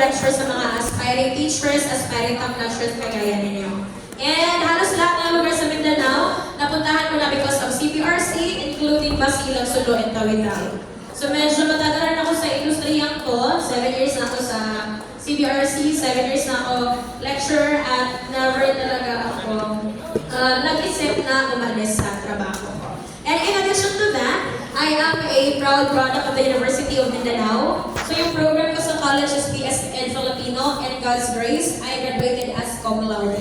lecture sa mga aspiring teachers, aspiring top notchers kagaya ninyo. And halos lahat ng lugar sa Mindanao, napuntahan ko na because of CPRC, including Basilan, Sulu, and Tawid-Tawid. So medyo matagal rin ako sa industriyang ko. 7 years na ako sa CPRC, 7 years na ako lecturer, at never talaga ako nag-isip na umalis sa trabaho ko. And in addition to that, I am a proud product of the University of Mindanao. So yung program ko sa college is BS in Filipino, and God's grace, I graduated as cum laude.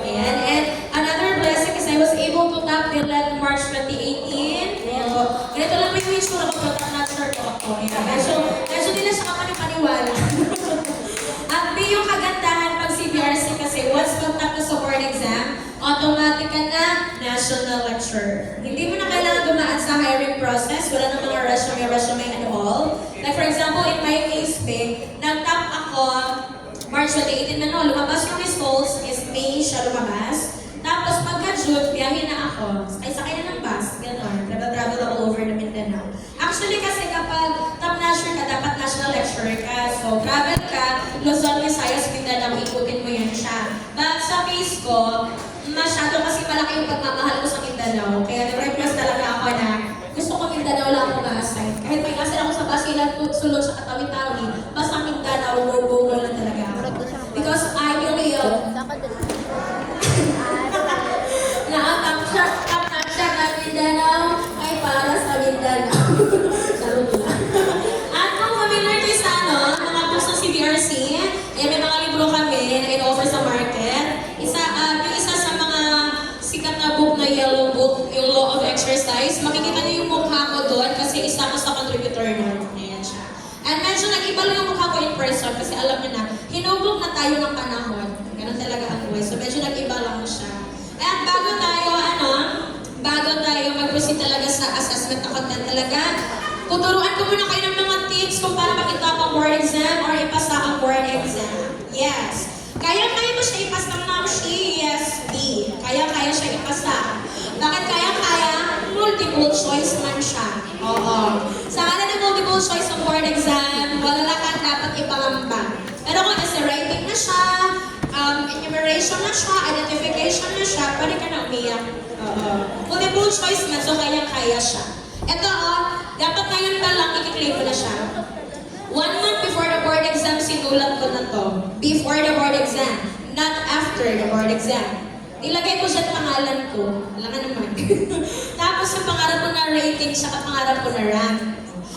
Ayan. And another blessing is I was able to top PhilEd March 2018. Ayan. So, ganito lang may itsura ko, but I'm not sure ko ako. Medyo nila siya kapaniwala. At may yung kagandahan pag CPRC kasi once mag-top ka sa board exam, automatic ka na national lecturer. Hindi mo na kailangan dumaan sa hiring process, wala na mga resume and all. Like for example, in my case, nag-top ako March 2018 na lumabas yung results is May siya lumabas. Tapos pagka-June, biyahe na ako. Ay, sakay na ng bus, gano'n. Travel ako over na Mindanao. Actually kasi kapag top notcher ka, dapat national lecturer ka. So, travel ka, Luzon, Visayas, Mindanao, ikutin mo yan siya. But sa case ko, masyado kasi malaki yung pagmamahal ko sa Mindanao. Kaya nag-request talaga ako na gusto ko Mindanao lang ako ma-assign. Kahit may assign ako sa Basilan, Sulod, sa Tawi-Tawi, basta Mindanao, go lang talaga ako. Because I really na-atap siya na Mindanao ay para sa Mindanao. Sarot lang. At kung familiar kayo sa mga books ng CBRC, may mga libro kami na in-offer sa market. Yung isa sa mga sikat na book na yellow book, yung Law of Exercise, makikita niyo yung mukha ko doon kasi isa ko sa contributor nun. Ayan siya. And medyo nag-iba lang yung mukha ko in person kasi alam niyo na, hinublog na tayo ng panahon. Ganun talaga ang buhay. So medyo nag-iba lang siya. At bago tayo mag-proceed talaga sa assessment na content talaga, tuturuan ko muna kayo ng mga tips kung paano makita ang board exam or ipasa ang board exam. Yes. Kaya mo siya ipasa ng CSD. Kaya siya ipasa. Bakit kaya? Multiple choice man siya. Oo. Sa kanan ng multiple choice ng board exam, wala ka dapat ipangamba. Pero kung nasa writing na siya, enumeration na siya, identification na siya, pwede ka na umiyak. Multiple choice man, so kaya siya. Ito dapat ngayon pa lang i-claim mo na siya. 1 month before the board exam, sinulat ko na to. Before the board exam, not after the board exam. Ilagay ko siya pangalan ko. Wala ka naman. Tapos yung pangarap ko na rating, saka pangarap ko na rank.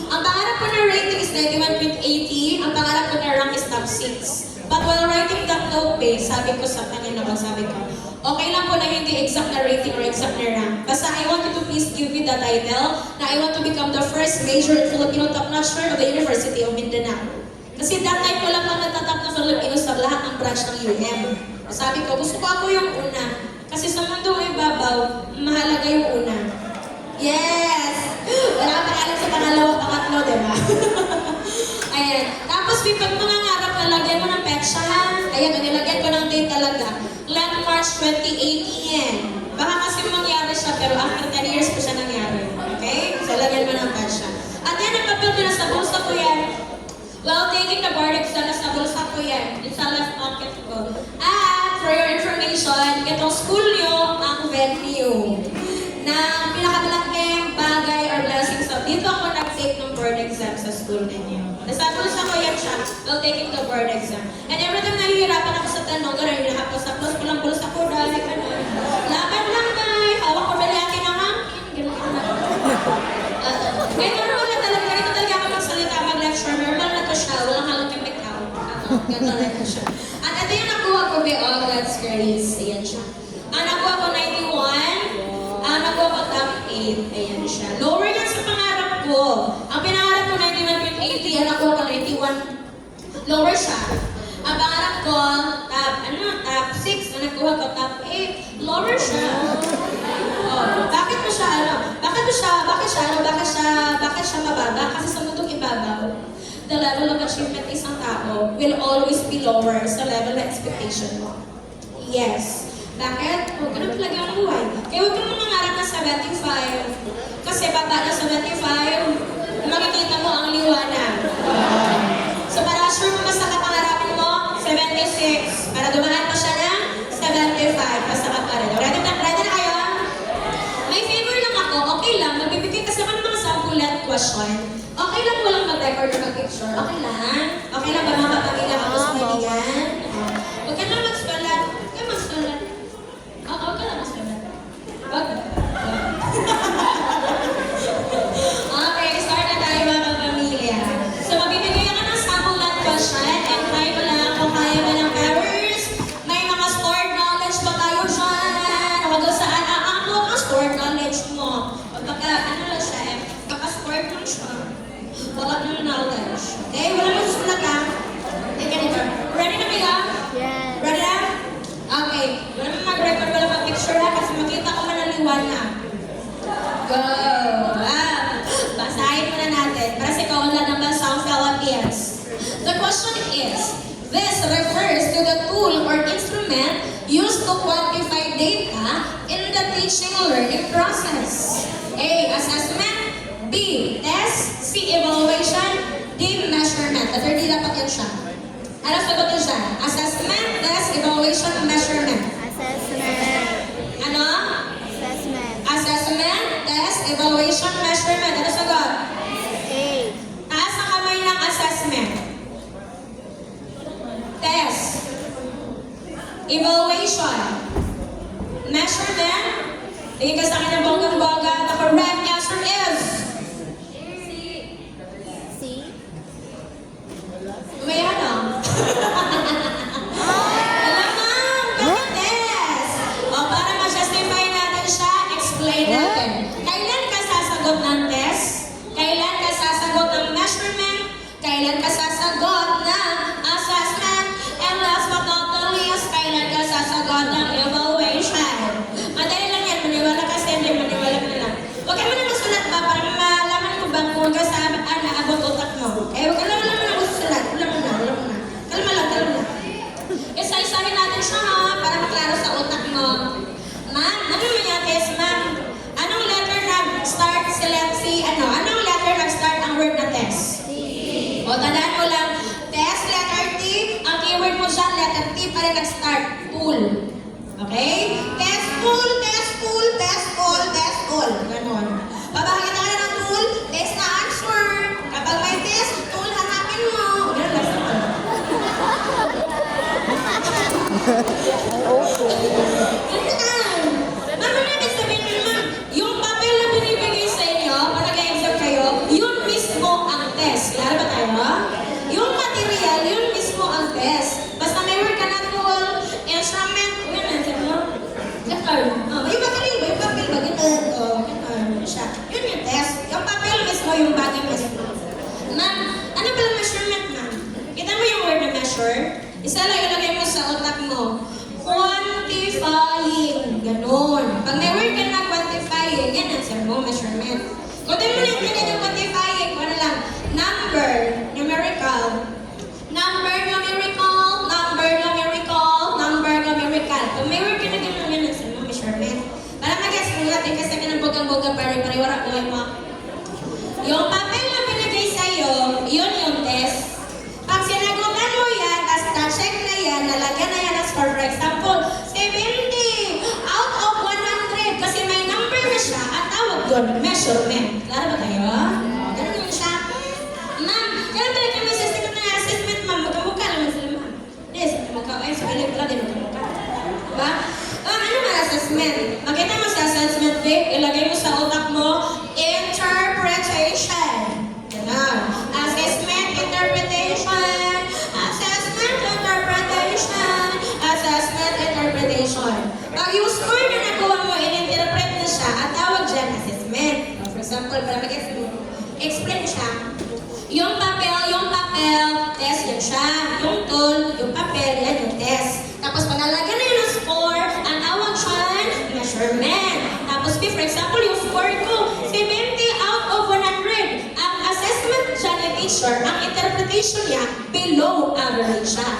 Ang pangarap ko na rating is 91.80. Ang pangarap ko na rank is top 6. But while writing that note, sabi ko sa kanya naman, okay lang po na hindi exact na rating or exact na rank. Basta I want you to please give me the title na I want to become the first major Filipino top notcher of the University of Mindanao. Kasi that time ko lang natatap na Filipino sa lahat ng branch ng UM. Sabi ko, gusto ko ako yung una. Kasi sa mundo ay babaw, mahalaga yung una. Yes! Wala pa alam sa pangalawa, pangatlo, diba? Ayan. Tapos, pag mangangarap na, lagyan mo ng petsa, ha? Ayan, nilagyan ko ng date talaga. Land March 2018. Baka kasi mangyari siya, pero after 10 years po siya nangyari. Okay? So, lagyan mo ng petsa. At yan, nagpapil ko na sa bulsa ko yan. While taking the board exam, nasa bulsa ko yan. It's sa left pocket ko. At, for your information, itong school nyo, ang venue na pinakamalaking bagay or blessing sa dito ako nag-take ng board exam sa school ninyo. Nasa bulsa ko yan siya, while taking the board exam. And every time nahihirapan ako sa tanong, gano'n yung nakapos ko lang bulsa ko dahil gano'n. Laban lang tay, hawak ko balaki ng hangin, gano'n. Ngayon normal na talaga, ganito talaga ako magsalita, mag-lecture, normal na to siya, walang halong yung make-out. Gano'n na to siya. At ito yung nakuha ko, God's grace, ayan siya. Ang nakuha ko 91, ang nakuha ko top 8, ayan siya. Lower yan sa pangarap ko. Ang pinangarap ko 91.80, ang nakuha ko 91, lower siya. Ang pangarap ko, top 6, ang nakuha ko top 8, lower siya. Bakit siya mababa? Kasi sa mundong ibabaw, the level of achievement ng isang tao will always be lower sa level of expectation mo. Yes. Bakit? Huwag ka na talaga ang buhay. Kaya huwag kang mangarap na 75. Kasi baba na 75, makikita mo ang liwanag. So para sure mo basta kapangarap yan? Okay lang ba mga kapamilya kapos kaibigan? Huwag ka na magsulat. Huwag ka magsulat. Huwag ka na magsulat. Huwag. Okay, start na tayo mga kapamilya. So, mabibigyan ka ng sample question and try ko lang kung kaya ba ng powers. May mga stored knowledge ba tayo dyan? Huwag ka saan aangkot ang stored knowledge mo. Pagka, ano lang siya stored lang siya. Wala ng knowledge. Okay, wala nang susulat ha. Okay, ganito. Ready na kayo? Yes. Ready na? Okay. Wala nang mag-record, wala mag-picture ha kasi makita ko manaliwan na. Go! Basahin muna natin para sa kaunlan ng bansang Philippines. The question is, this refers to the tool or instrument used to quantify data in the teaching and learning process. A. Assessment. B. Test. C. Evaluation. D. Measurement. The third D dapat yan siya. Ano sagot yun siya? Assessment, test, evaluation, measurement. Assessment. Ano? Assessment. Assessment, test, evaluation, measurement. Ano sagot? A. Taas ang kamay ng assessment. Test. Evaluation. Measurement. Tingin ka sa akin ng bonggang-bongga. The correct answer is C. may ano? Alam mo, test. O para ma-justify natin siya, explain natin. Kailan ka sasagot ng test? Kailan ka sasagot ng measurement? Kailan ka sasagot ng assessment? And last but not the least, kailan ka sasagot ng evaluation? Madali lang yan, maniwala ka sa hindi, maniwala ka na lang. Huwag ka muna masulat ba para malaman mo bang kung ka sa naabot utak mo. Eh, huwag ka lang muna masulat. Wala muna. Kalma lang. Isa-isahin natin siya ha, para maklaro sa utak mo. Ma'am, ano naman yung test, ma'am? Anong letter nag-start anong letter nag-start ang word na test? C. O, tandaan mo lang, test, letter T, ang keyword mo dyan, letter T pa rin nag-start, tool. Okay? Test tool. Ganon. Papakita ka na ng tool, test na answer. Kapag may test, tool, hanapin mo. Ganun lang sa Ma'am, ano ibig sabihin nyo, ma'am? Yung papel na binibigay sa inyo, para nag-exam kayo, yun mismo ang test. Klaro ba tayo? Yung material, yun mismo ang test. Basta may word ka na tool, instrument, yun ang sabi mo. Yung material ba? Yung papel ba? Ganun siya. Yun yung test. Yung papel mismo, yung bagay mismo. Ma'am, ano pala measurement, ma'am? Kita mo yung word na measure? Isa lang ilagay mo sa utak mo. Quantifying. Ganon. Pag may word ka na quantifying, yan ang sabi mo, measurement. Kung di mo na yung quantifying, kung ano lang, number, numerical. Kung may word ka na gano'n, yan ang sabi mo, measurement. Para mag-guess mo natin kasi ka ng bogang-bogang pare-pare-wara ko mo. Yung papel na binigay sa'yo, yun yung test. Pag sinagutan mo yan, tapos na-check na yan, nalagyan na yan ang score. For example, 70 out of 100 kasi may number na siya at tawag doon, measurement. Klaro ba tayo? Ganun yun siya. Ma'am, kailan talaga kami sa second na assessment, ma'am? Magkamukha naman sila, ma'am. Yes, magkamukha. Ay, sa galing pala, di magkamukha. Diba? Ano man assessment? Makita mo sa assessment, babe, ilagay mo sa utak mo, interpretation. Ganun. Assessment, interpretation. Pag yung score na nakuha mo, in-interpret na siya, at tawag dyan, assessment. For example, para mag-explain siya. Yung papel, test yan siya. Yung tool, yung papel, yan yung test. Tapos pag nalagyan na yun ang score, ang tawag siya, measurement. Tapos for example, yung score ko, 70 out of 100. Ang assessment siya ni teacher, ang interpretation niya, below average siya.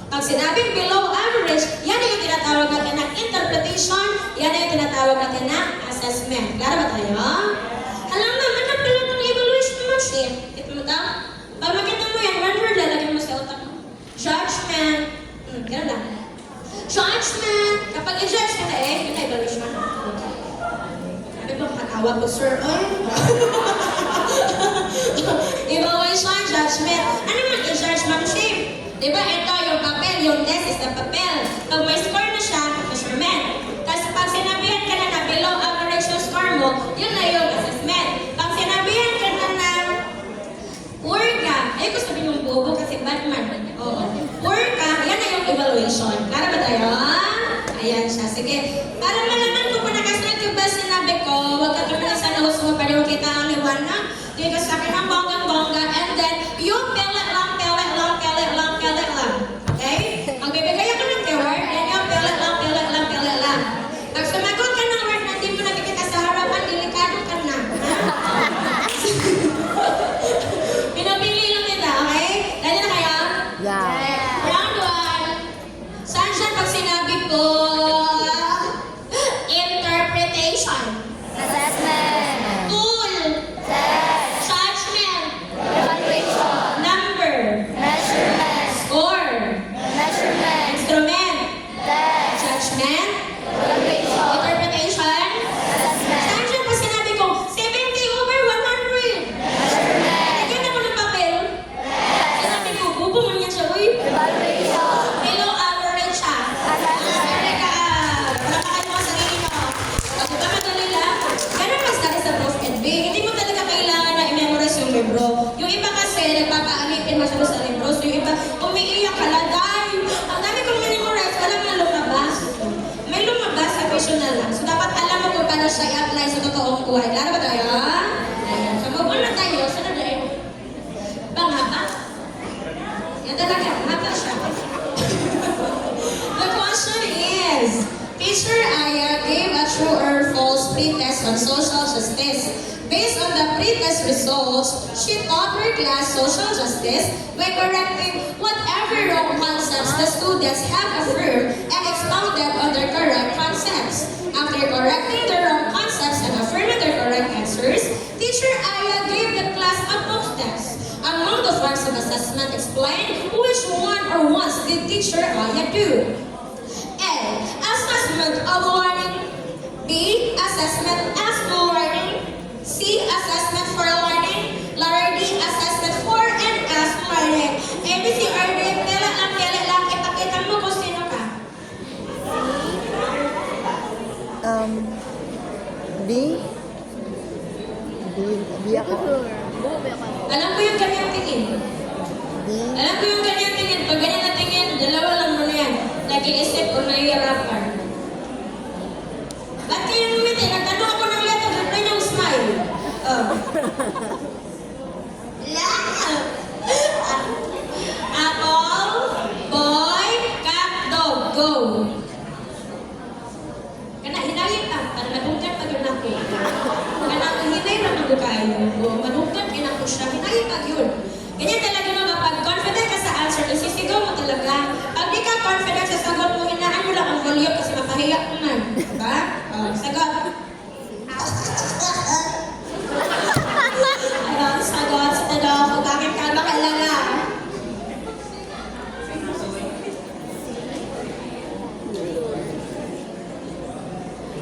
Pag sinabing below average, yan yung tinatawag natin na interpretation, yan yung tinatawag natin na assessment. Klaro ba tayo? Alam naman na pala itong evaluation mo siya. Ito mo daw? Pag makita mo yan, one word, lalagyan mo sa utak mo. Judgment. Gano'n lang. Judgment. Kapag i-judge ka na yun na evaluation. Sabi ba, patawag ko, sir? Evaluation, judgment. Ano man Pag may score na siya, measurement. Tapos pag sinabihan ka na below average yung score mo, yun na yung assessment. Pag sinabihan ka na poor ka, ay ko sabihin yung bobo kasi Batman. Oo. Poor ka, yan na yung evaluation. Para ba tayo? Ayan siya. Sige. Para malaman ko kung nakasunod yung ba sinabi ko, huwag ka kami sa nahus mo para kita ang liwanag. Hindi ka sa akin ang bonggang-bongga. And then, yung pellet lang. Okay? Ang bibigay ako ng keyword, yan yung pellet lang. Pag sumagot ka ng word na hindi mo nakikita sa harapan, delikado ka na. Pinapili lang kita, okay? Dali na kayo? Yeah. Round 1. Saan siya pag sinabi ko? Interpretation. Assessment. Tool. Test. Judgment. Evaluation. Number. Measurement. Score. Measurement. Instrument. Test. Judgment. Evaluation. Interpretation. Assessment. Saan siya pag sinabi ko? 70 over 100. Measurement. Lagyan ako ng papel. Sinabi ko, bubo mo niya siya, uy. Evaluation. Below average siya. Assessment. Palakakan mo ang sarili mo. Pag ito madali lang, ganun mas dahil sa Prof. and B. Hindi mo talaga kailangan na i-memorize yung libro. Yung iba kasi, nagpapaanipin masyado sa libro. So yung iba, umiiyak ka lang. Dahil, ang dami kong memorize, walang nga lumabas. May lumabas sa visual lang. So dapat alam mo kung paano siya i-apply sa totoong buhay. Laro ba tayo? Ayan. So mag-on na tayo. Sana dahil. Bang haba? Yan talaga. Haba siya. The question is, Teacher Aya gave a true or false pretest on social justice. Based on the pretest results, she taught her class social justice by correcting whatever wrong concepts the students have affirmed and expounded on their correct concepts. After correcting the wrong concepts and affirming their correct answers, Teacher Aya gave the class a post test. Among the forms of assessment explained, which one or ones did Teacher Aya do? A. Assessment of learning. B. Assessment as learning. C. Assessment for learning. Letter D. Assessment for and as learning. A, B, C, or D. Pila lang. Ipakita mo kung sino ka. B ako. Alam ko yung kanyang tingin. B. Alam ko yung kanyang tingin. Pag ganyan na tingin, dalawa lang mo na yan. Nag-iisip o nahihirapan. Ba't kayo numiti? Nagtanong ako ng letter. Ganda niyong smile. Oh. Apple, boy, cat, dog. Go. Kana hinayin ka. Para madunggan pag yun ako. Kana hinay na magkayo. Madunggan kinako siya. Hinayin pag yun. Ganyan talaga no, kapag confident ka sa answer, isisigaw mo talaga. Pag di ka confident sa sagot mo, hinaan mo lang ang volume kasi mapahiya ko man. Diba? Sagot. Ayun, sagot sa tanong kung bakit ka makalala.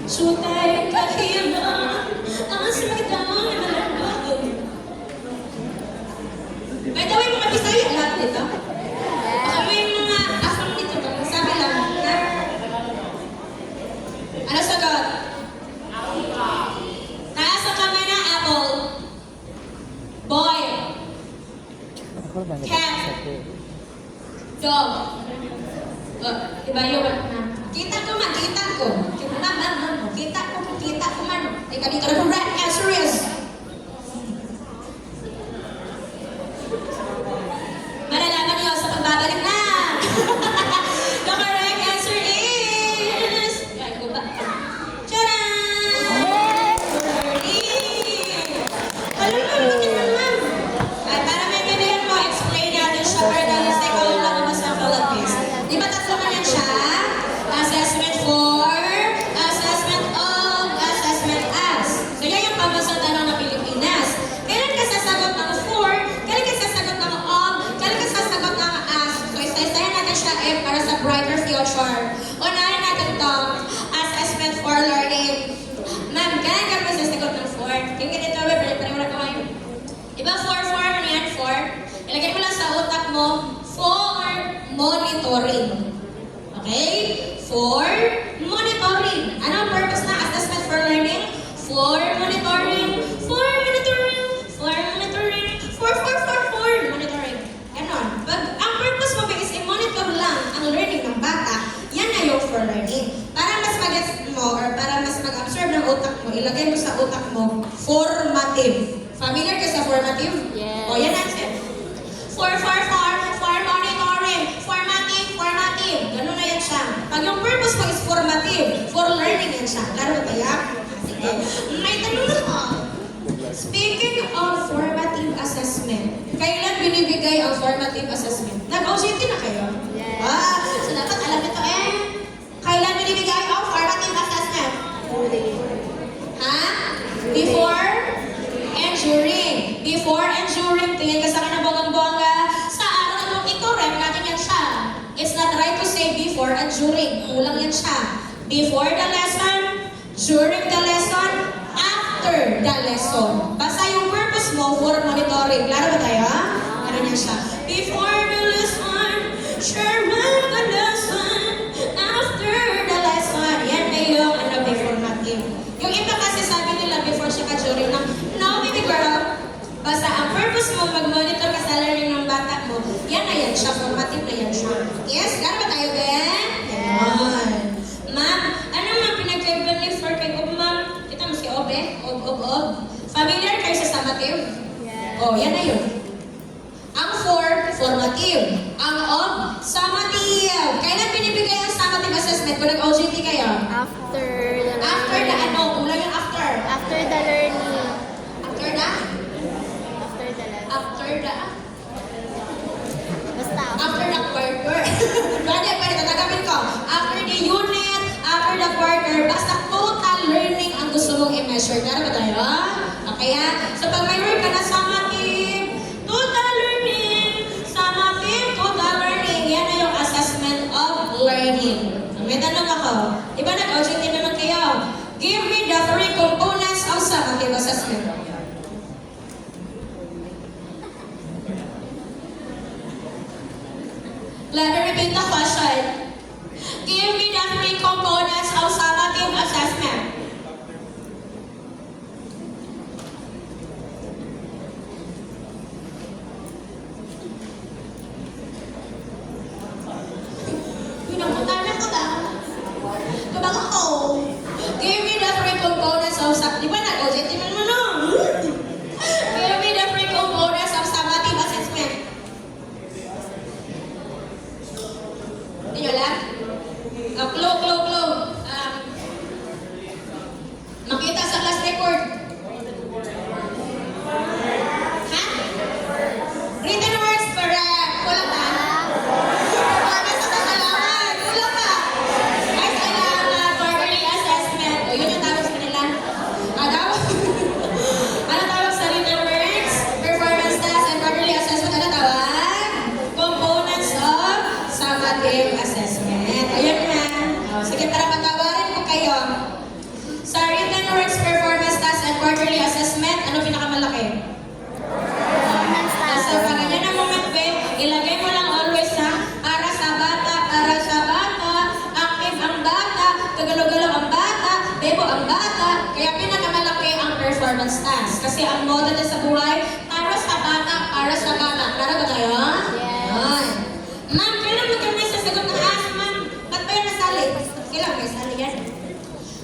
Sutay kahilan, ang simitang nalalaw. By the way, mga Bisaya, lahat nito. Baka may mga afang dito, sabi lang, ha? Ano sagot? Nasa kami na apple. Boy. Cat. Dog. Diba yun? Kita ko man. Kita ko man. Ay, dito na correct answer is. Malalaman niyo sa pagbabalik na. The correct answer is... Ay, ko ba? Tcharam! Alam mo, bakit naman? Ay, para may ganyan mo, explain natin siya para dahil sa ikaw lang naman sa Philippines. Di ba tatlo man yan siya? Assessment for, assessment of, assessment as. So yan yung pagmasang tanong ng Pilipinas. Kailan ka sasagot ng for, kailan ka sasagot ng of, kailan ka sasagot ng as. So isa-isahin natin siya para sa brighter future. Unahin natin to, assessment for learning. Ma'am, kailan ka pa sasagot ng for? Yung ganito, pareho na kayo. Diba for, ano yan, for? Ilagay mo lang sa utak mo, for monitoring. Okay? for monitoring. Ano ang purpose ng assessment for learning? For monitoring, for monitoring, for monitoring, for monitoring. Ganon. Pag ang purpose mo ba is i-monitor lang ang learning ng bata, yan na yung for learning. Para mas mag-gets mo or para mas mag-absorb ng utak mo, ilagay mo sa utak mo, formative. Familiar ka sa formative? Yes. O, yan natin. For monitoring, formative. Ganun na yan siya. Pag yung purpose mo is formative, for learning yan siya. Laro ba tayo? Sige. May tanong ako. Speaking of formative assessment, kailan binibigay ang formative assessment? Nag-OJT na kayo? Yes. So dapat alam nito kailan binibigay ang formative assessment? Ha? Before and during. Before and during. Tingin ka sa akin ng bonggang-bongga. Sa araw na itong ito, rem natin yan siya. It's not right to say before and during. Kulang yan siya. Before the lesson, during the lesson, after the lesson. Basta yung purpose mo for monitoring. Klaro ba tayo? Ano yan siya? Before the lesson, during the lesson, after the lesson. Yan na yung before natin. Yung iba kasi sabi nila before siya ka-during ng, no, baby girl, basta ang purpose mo, mag-monitor ka sa learning ng bata mo, yan na yan siya, formative na yan siya. Yes? Gano'n ba tayo, Ben? Yan. Ma'am, ano ma'am pinagkaiba ni for kay Ob, ma'am? Kita mo si Ob, Ob. Familiar kayo sa summative? Yes. Oh, yan na yun. Ang formative. Ang Ob, summative. Kailan binibigay ang summative assessment kung nag-OJT kayo? After the learning. After the ano? Kulang yung after. After the learning. After the? After the lesson. After the? Basta After the quarter. Pwede, tatagapin ko. After the unit, after the quarter, basta total learning ang gusto mong i-measure. Tara ba tayo? Okay, ha? So, pag may word ka na summative, total learning, total learning, yan na yung assessment of learning. So, may tanong ako. Diba nag-OJT naman kayo? Give me the 3 components of summative assessment. Let me repeat the question. Give me the 3 components of summative assessment. Pinapunta na ko ba? Kabang ako. Give me the 3 components of summative. Di ba nag-OJT man mo no? Give me the 3 components of summative assessment. Hindi nyo alam? Clue. Makita sa class record. Ha? Written words, correct. Kulang ba? Sabi sa kasalaman. Kulang ba? Ay, kailangan quarterly assessment. O, yun yung tawag sa kanila. Ano tawag sa written words? Performance test and quarterly assessment. Ano tawag? Components of summative assessment. Ayun na. Sige, tara patawarin ko kayo. Sa written works, performance test, and quarterly assessment, ano pinakamalaki? performance task. So, pag ganyan ang moment, babe, ilagay mo lang always para sa bata, active ang bata, gagalaw-galaw ang bata, bebo ang bata, kaya pinakamalaki ang performance task. Kasi ang moda na sa buhay, para sa bata. Para ba tayo? Yes. Ay. Ma'am, kailan mo kami sasagot ng ask, ma'am? Ba't ba yan nasali? Kailan may sali yan?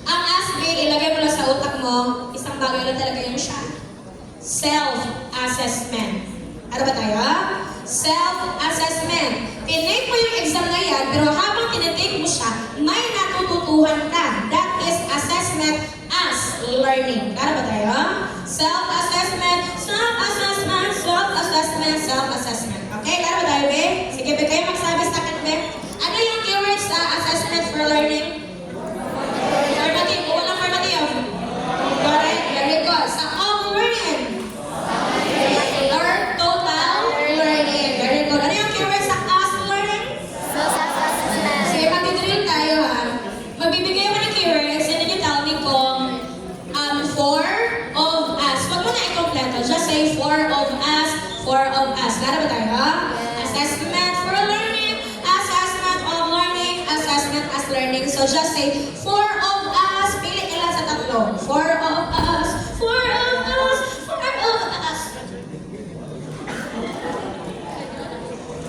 Ang ask, babe, ilagay mo lang sa utak mo, isang bagay lang talaga yun siya. Self-assessment. Ano ba tayo? Self-assessment. Tinake mo yung exam na yan, pero habang tinitake mo siya, may natututuhan ka. That is assessment as learning. Ano ba tayo? Self-assessment. Okay, ano ba tayo, babe? Sige, babe, kayo magsabi sa akin, babe. Ano yung keywords sa assessment for learning? Formative. Walang formative. Correct. Very good. Sa all learning. Or total learning. Very good. Ano yung keyword sa us learning? Self-assessment. Sige, mag-drill tayo ha. Magbibigay ako ng keywords and then you tell me kung four of us. Wag mo na i-kompleto. Just say four of us. Klaro ba tayo? So just say, four of us. Pili ka lang sa tatlo. Four of us. Four of us. Four of us.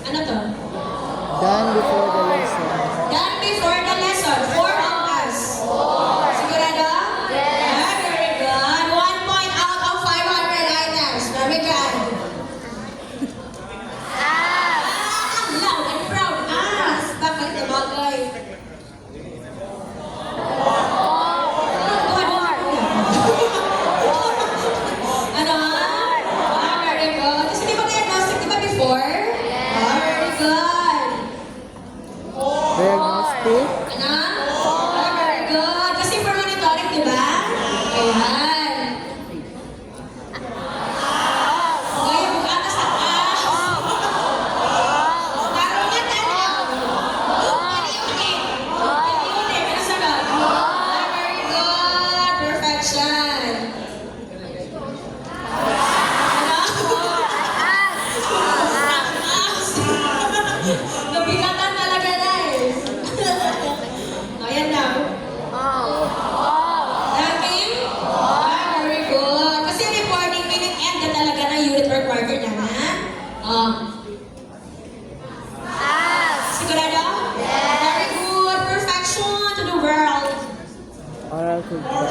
Ano to? Done before the lesson. Done before the lesson. Four of us. Sigurado? Yes. Very good. 1 point out of 500 items. Very good. Loud and proud. Bakit na bagay? Ano? Very good. Kasi di ba diagnostic, di ba before? Very good. Diagnostic. Ano? Very good. Kasi for monitoring, di ba? Ayan. Gaya mo ka sa taas. Tarungan tanaw. Paliunin. Paliunin. Ano sagot? Very good. Perfection. Ano? Nabigatan talaga, guys. Ayan na. Ranking? Very good. Kasi reporting minute end na talaga ng unit or quarter na, ha? Sigurado? Very good. Perfection to the world. Oral feedback.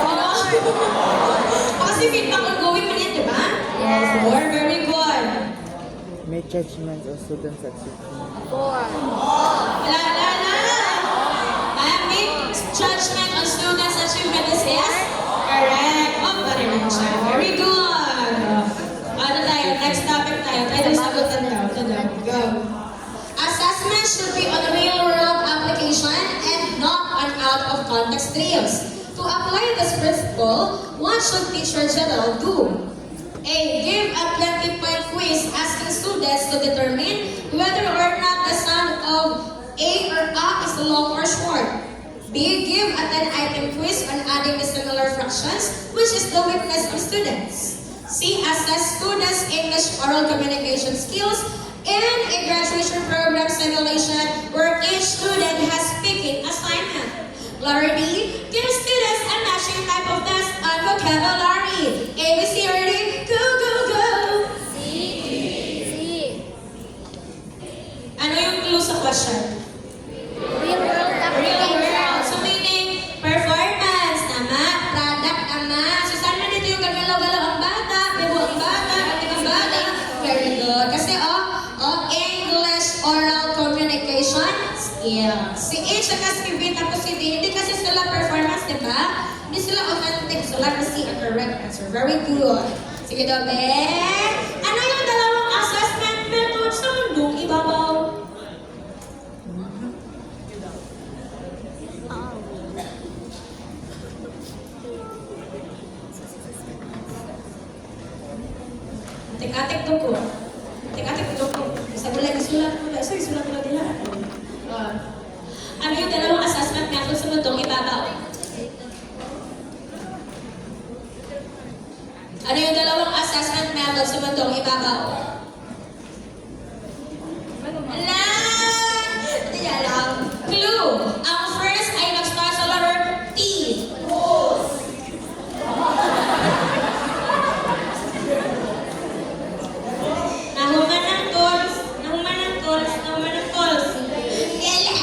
Ano? Kasi feedback ongoing man yan, di ba? Yes. Very good. Make judgments of students at 15. La. Make judgment on students' achievement is yes? Correct. Pari naman siya. Very good. Ano tayo? Next topic tayo. Tayo sagutan daw. Ito daw. Go. Assessment should be on real-world application and not on out-of-context drills. To apply this principle, what should teacher general do? A. Give a 20-point quiz asking students to determine whether or not the sound of A or A is long or short. B. Give a 10-item quiz on adding the similar fractions, which is the weakness of students. C. Assess students' English oral communication skills in a graduation program simulation where each student has speaking assignment. Letter D. Give students a matching type of test on vocabulary. ABC ready? Go, go, go! Ano yung clue sa question? Real world Real world. application. So meaning, performance, tama. Product, tama. So saan na dito yung gagalaw-galaw ang bata, bibo ang bata, active ang bata? Very good. Kasi English oral communication skills. Si A tsaka si B tapos si D, hindi kasi sila performance, di ba? Hindi sila authentic. So let us see a correct answer. Very good. Sige daw, be. Ano yung dalawang assessment method sa mundong ibabaw? Atik-atik to ko. Atik-atik to ko. Sabi lang, isulat mo lang. So, isulat mo lang nila. Ano yung dalawang assessment method sa mundong ibabaw? Ano yung dalawang assessment method sa mundong ibabaw? Ala! Hindi niya alam. Clue. Ang first ay nag-start sa letter T. Nahuman ng tools. Nahuman ng tools. Nahuman ng tools. Ele!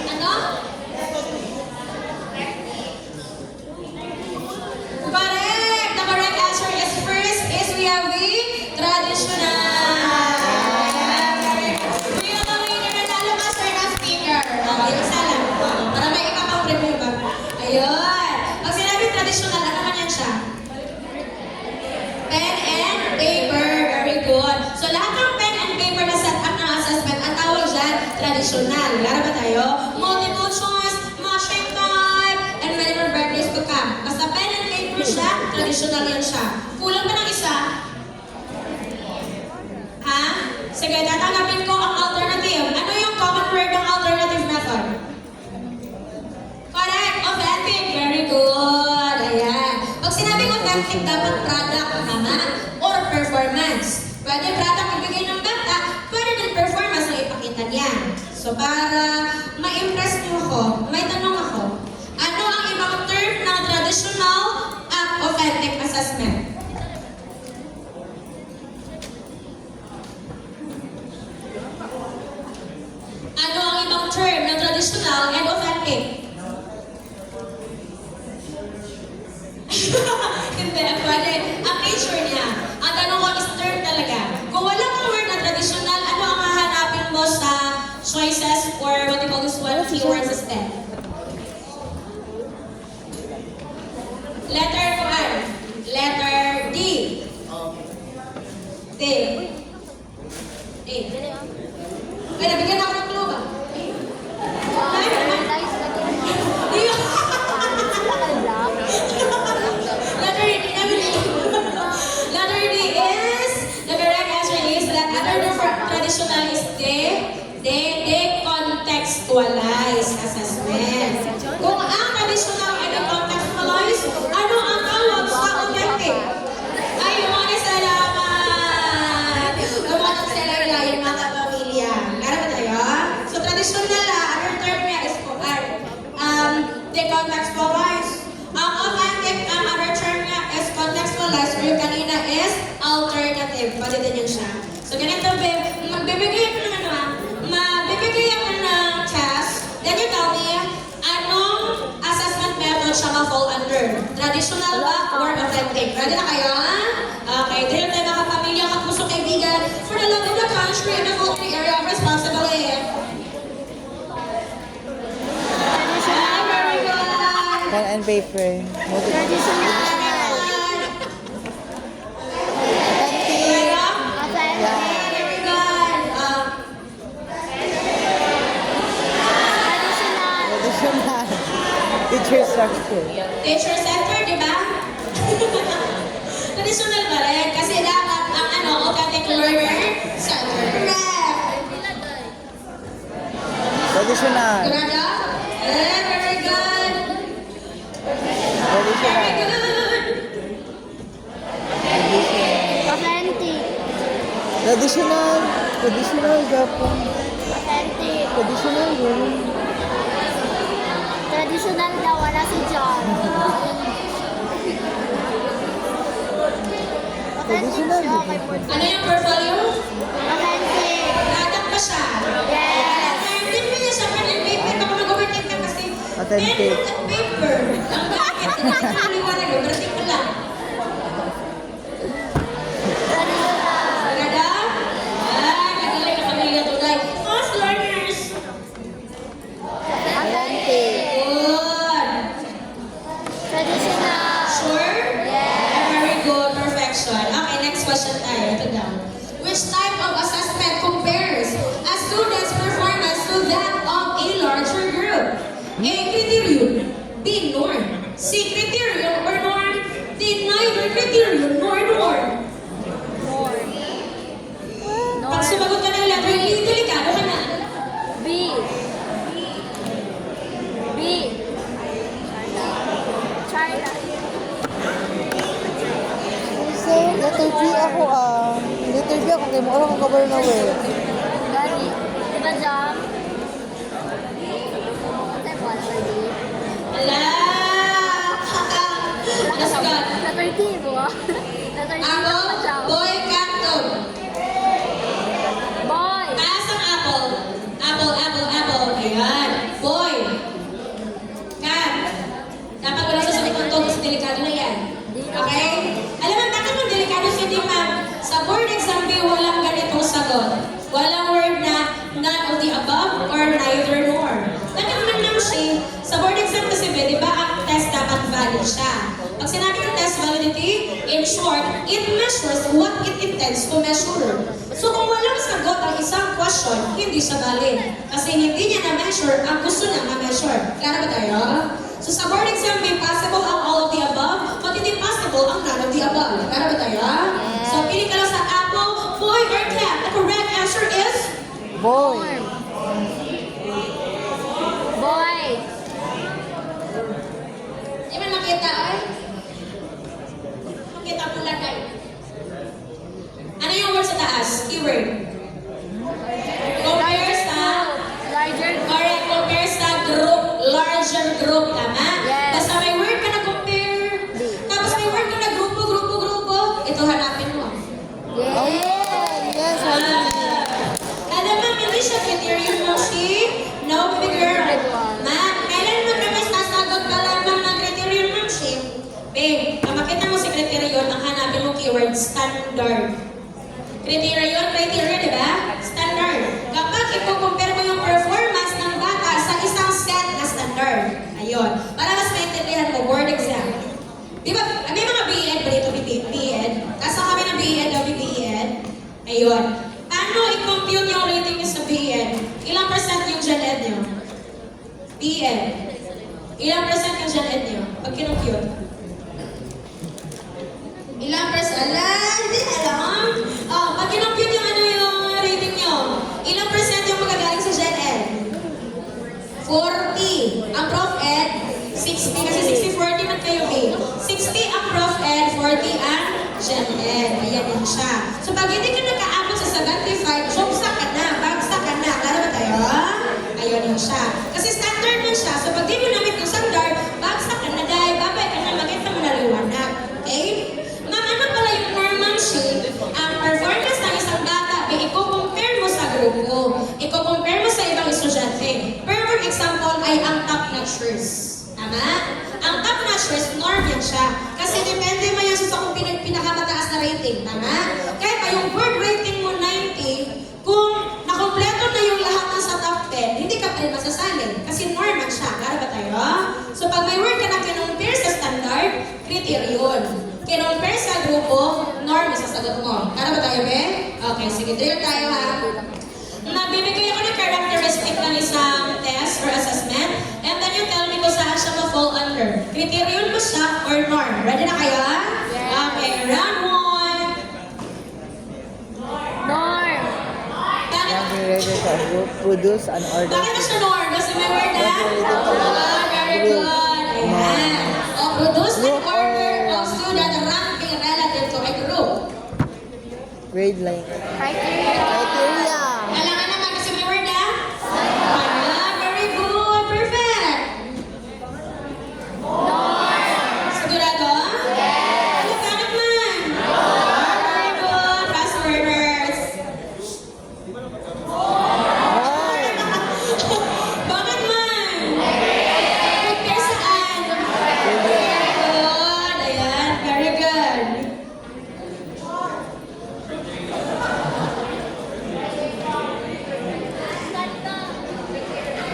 Ano? Correct! The correct answer is first is we have the traditional. We are the winner na talo master na speaker. Yung isa lang. Para may iba pang preview ba? Ayun. Pag sinabi traditional, ano naman yan siya? Pen and paper. Very good. So lahat ng pen and paper na set up ng assessment, ang tawag dyan, traditional. Lara ba tayo? Multiple choice, matching type, and many more birthdays to come. Basta pen and paper siya, traditional yan siya. Kulang ba ng isa? Ha? Sige, tatanggapin ko ang alternative. Ano yung common word ng alternative method? Correct. Authentic. Very good. Ayan. Pag sinabing authentic, dapat product, tama? Or performance. Pwede product ibigay ng bata, pwede din performance na ipakita niya. So para ma-impress niyo ako, may tanong ako. Ano ang ibang term ng traditional at authentic assessment? Ano ang ibang term ng traditional and authentic? Hindi, pwede. Ang nature niya. Ang tanong ko is term talaga. Kung wala kang word na traditional, ano ang hahanapin mo sa choices or what you call this one, keyword system? Letter R. Letter D. D. D. Kaya nabigyan ako ng clue ba? Letter D is, the correct answer is that other term for traditional is they contextualize assessment. Kung ang traditional ay contextualize, ano ang tawag sa authentic? Ay, mga salamat! Lumatang sila yung mga pamilya. Meron ba tayo? So, traditional other term niya is they contextualize. Ang authentic, ang other term niya is contextualize, or yung kanina is alternative. Pwede din yun siya. So, ganito, magbibigay ako ng magbibigay ako ng test, then you tell me, anong assessment method siya ma-fall under? Traditional ba or authentic? Ready na kayo? Okay, drill tayo mga kapamilya, kapuso, kaibigan, for the love of the country and the country area of responsibility. Very good. Pen and paper. Very good. Traditional. Teacher structure. Teacher center, di ba? Traditional ba rin? Kasi dapat ang authentic learner center. Correct! Traditional. Grada? Very good! Very Traditional. good! Authentic. Traditional. Traditional Japan. Authentic. Traditional yun. Traditional daw, wala si John. Authentic siya, kay Port. Ano yung portfolio? Authentic. Natak pa siya. Yes. Hindi mo niya sa pen and paper. Baka mag-overtake ka kasi. Authentic. Pen and paper. Ang bakit? Tinataliwanag yun. Overtake ka lang. Traditional. Grada? Nagaling ka pamilya tunay. Fast learners. Authentic. Good. Traditional. Sure? Yes. Very good. Perfection. Okay, next question tayo. Ito daw. Which type of assessment compares a student's performance to that of a larger group? A. Criterion. B. Norm. C. Criterion or norm. D. Neither criterion nor norm. Pag sumagot ka ng letter B, delikado ka na. B. B. China. So, letter B ako Letter B ako. Kaya mo alam kung kabar na word. Gani. Diba, Jam? Ano po, letter D? Ala! Nasagad. Letter D po. Letter D Ako, po, Jam. boy, captain. Boy. Taas ang apple. Apple, apple, apple. Ayan. Boy. Cat. Dapat wala sa sagot ng to kasi delikado na yan. Okay? Alam mo, bakit mo delikado si Di Ma'am? Sa board exam B, walang ganitong sagot. Walang word na none of the above or neither nor. Bakit man lang siya? Sa board exam kasi B, di ba ang test dapat valid siya? Pag sinabi ng test validity, in short, it measures what it intends to measure. So kung walang sagot ang isang question, hindi siya valid. Kasi hindi niya na-measure ang gusto niya ma-measure. Klaro ba tayo? So sa board exam, may possible ang all of the above, but hindi possible ang none of the above. Klaro ba tayo? So pili ka lang sa apple, boy, or cat. The correct answer is Boy. Boy. Di man makita ay? Makita po lang ay. Ano yung word sa taas? Keyword. Compare sa hindi siya criterion mo si no, baby girl. Ma, kailan mo kami sasagot ka lamang ng criterion mo si? Babe, kung makita mo si criterion, ang hanapin mo keyword, standard. Criterion, di ba? Standard. Kapag i-compare mo yung performance ng bata sa isang set na standard. Ayun. Para mas maintindihan mo, board exam. Di ba, may mga B.Ed ba dito, B.Ed? Kaso kami ng B.Ed, B.Ed. Ayun. Paano i-compute yung rating niyo sa B.Ed? Ilang percent yung Gen Ed niyo? B.Ed. Ilang percent yung Gen Ed niyo? Pag kinumpute? Ilang percent? Ala, hindi alam. Oh, pag kinumpute yung ano yung rating niyo, ilang percent yung magagaling sa Gen Ed? 40. Ang Prof Ed, 60. Kasi 60-40 man kayo, babe. 60 ang Prof Ed, 40 ang Gen Ed. Ayan din siya. So pag hindi ka nakaabot sa 75, joksa ka na, bagsa ka na. Klaro ba tayo? Ayun yun siya. Kasi standard man siya. So pag di mo namit yung standard, bagsa ka na, dahil babay ka na, magkita mo na liwanag. Okay? Ma'am, ano pala yung normal sheet? Ang performance ng isang bata, i-compare mo sa grupo. I-compare mo sa ibang estudyante. Perfect example ay ang top-notchers. Tama? Ang top-notchers, norm yan siya. Kasi depende mo yan sa kung pinakamataas na rating. Tama? Kaya pa yung board rating mo 90, kung nakompleto na yung lahat ng sa top 10, hindi ka pa rin masasali. Kasi norm yan siya. Klaro ba tayo? So pag may word ka na kinumpare sa standard, criterion. Kinumpare sa grupo, norm yung sasagot mo. Klaro ba tayo, be? Okay, sige. Drill tayo, ha? Nabibigay ako ng characteristic ng isang test or assessment, and then you tell me kung saan siya ma-fall under. Criterion mo siya or norm? Ready na kayo? Okay, round 1. Norm. Bakit? Young creator sa group produce an order. Bakit na siya norm? Kasi may word na? Very good. Ayan. O, produce an order of student ranking relative to a group. Grade line. Criteria. Criteria. Kailangan naman kasi may word na? Very good. Perfect. Sigurado? Yes. Ano, bakit man? Very good. Fast learners. Ay. Bakit man? Prepare saan? Very good. Ayan. Very good.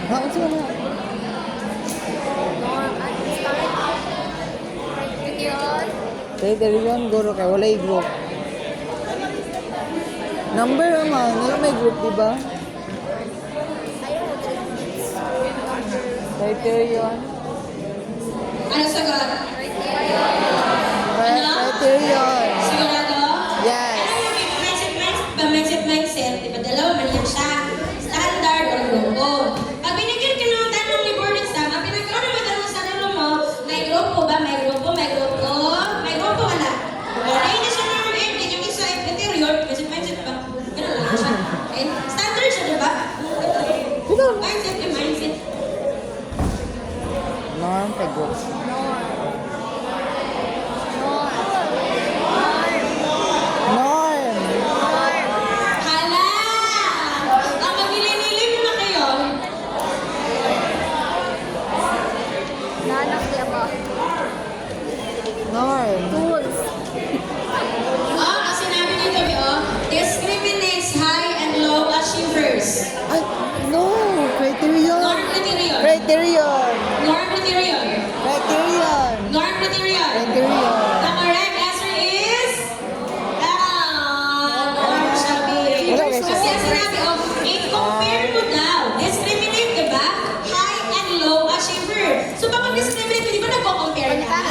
Ano sila na? Norm. At start. Criterion. Criterion, guro kay walay group. Number naman, wala may group, di ba? Criterion. Ano sagot? Criterion. Sigurado? Yes. Ano yung mindset? Diba dalawa man yan siya? Standard or grupo. Pag binigyan ka ng tanong ni board exam, ang pinagkaroon naman tanong sa tanong mo, may grupo ba? May grupo? May grupo? May grupo wala? Wala hindi siya norm and yung isa ay criterion. Mindset ba? Ganun lang siya. Okay? Standard siya, diba? Mindset. Norm kay group. Norm. Hala! Ang magililim na kayo. None of the above. Norm. Tools. Oh, ang sinabi dito, discriminates high and low achievers. Ay, no. Criterion. Norm criterion. Criterion. Norm criterion. Criterion. Norm criterion. Criterion. The correct answer is... Norm shall be. Wala kayo siya. Kasi ang sinabi, i-compare mo daw. Discriminate, di ba? High and low achiever. So, kapag discriminate, di ba nagko-compare ka?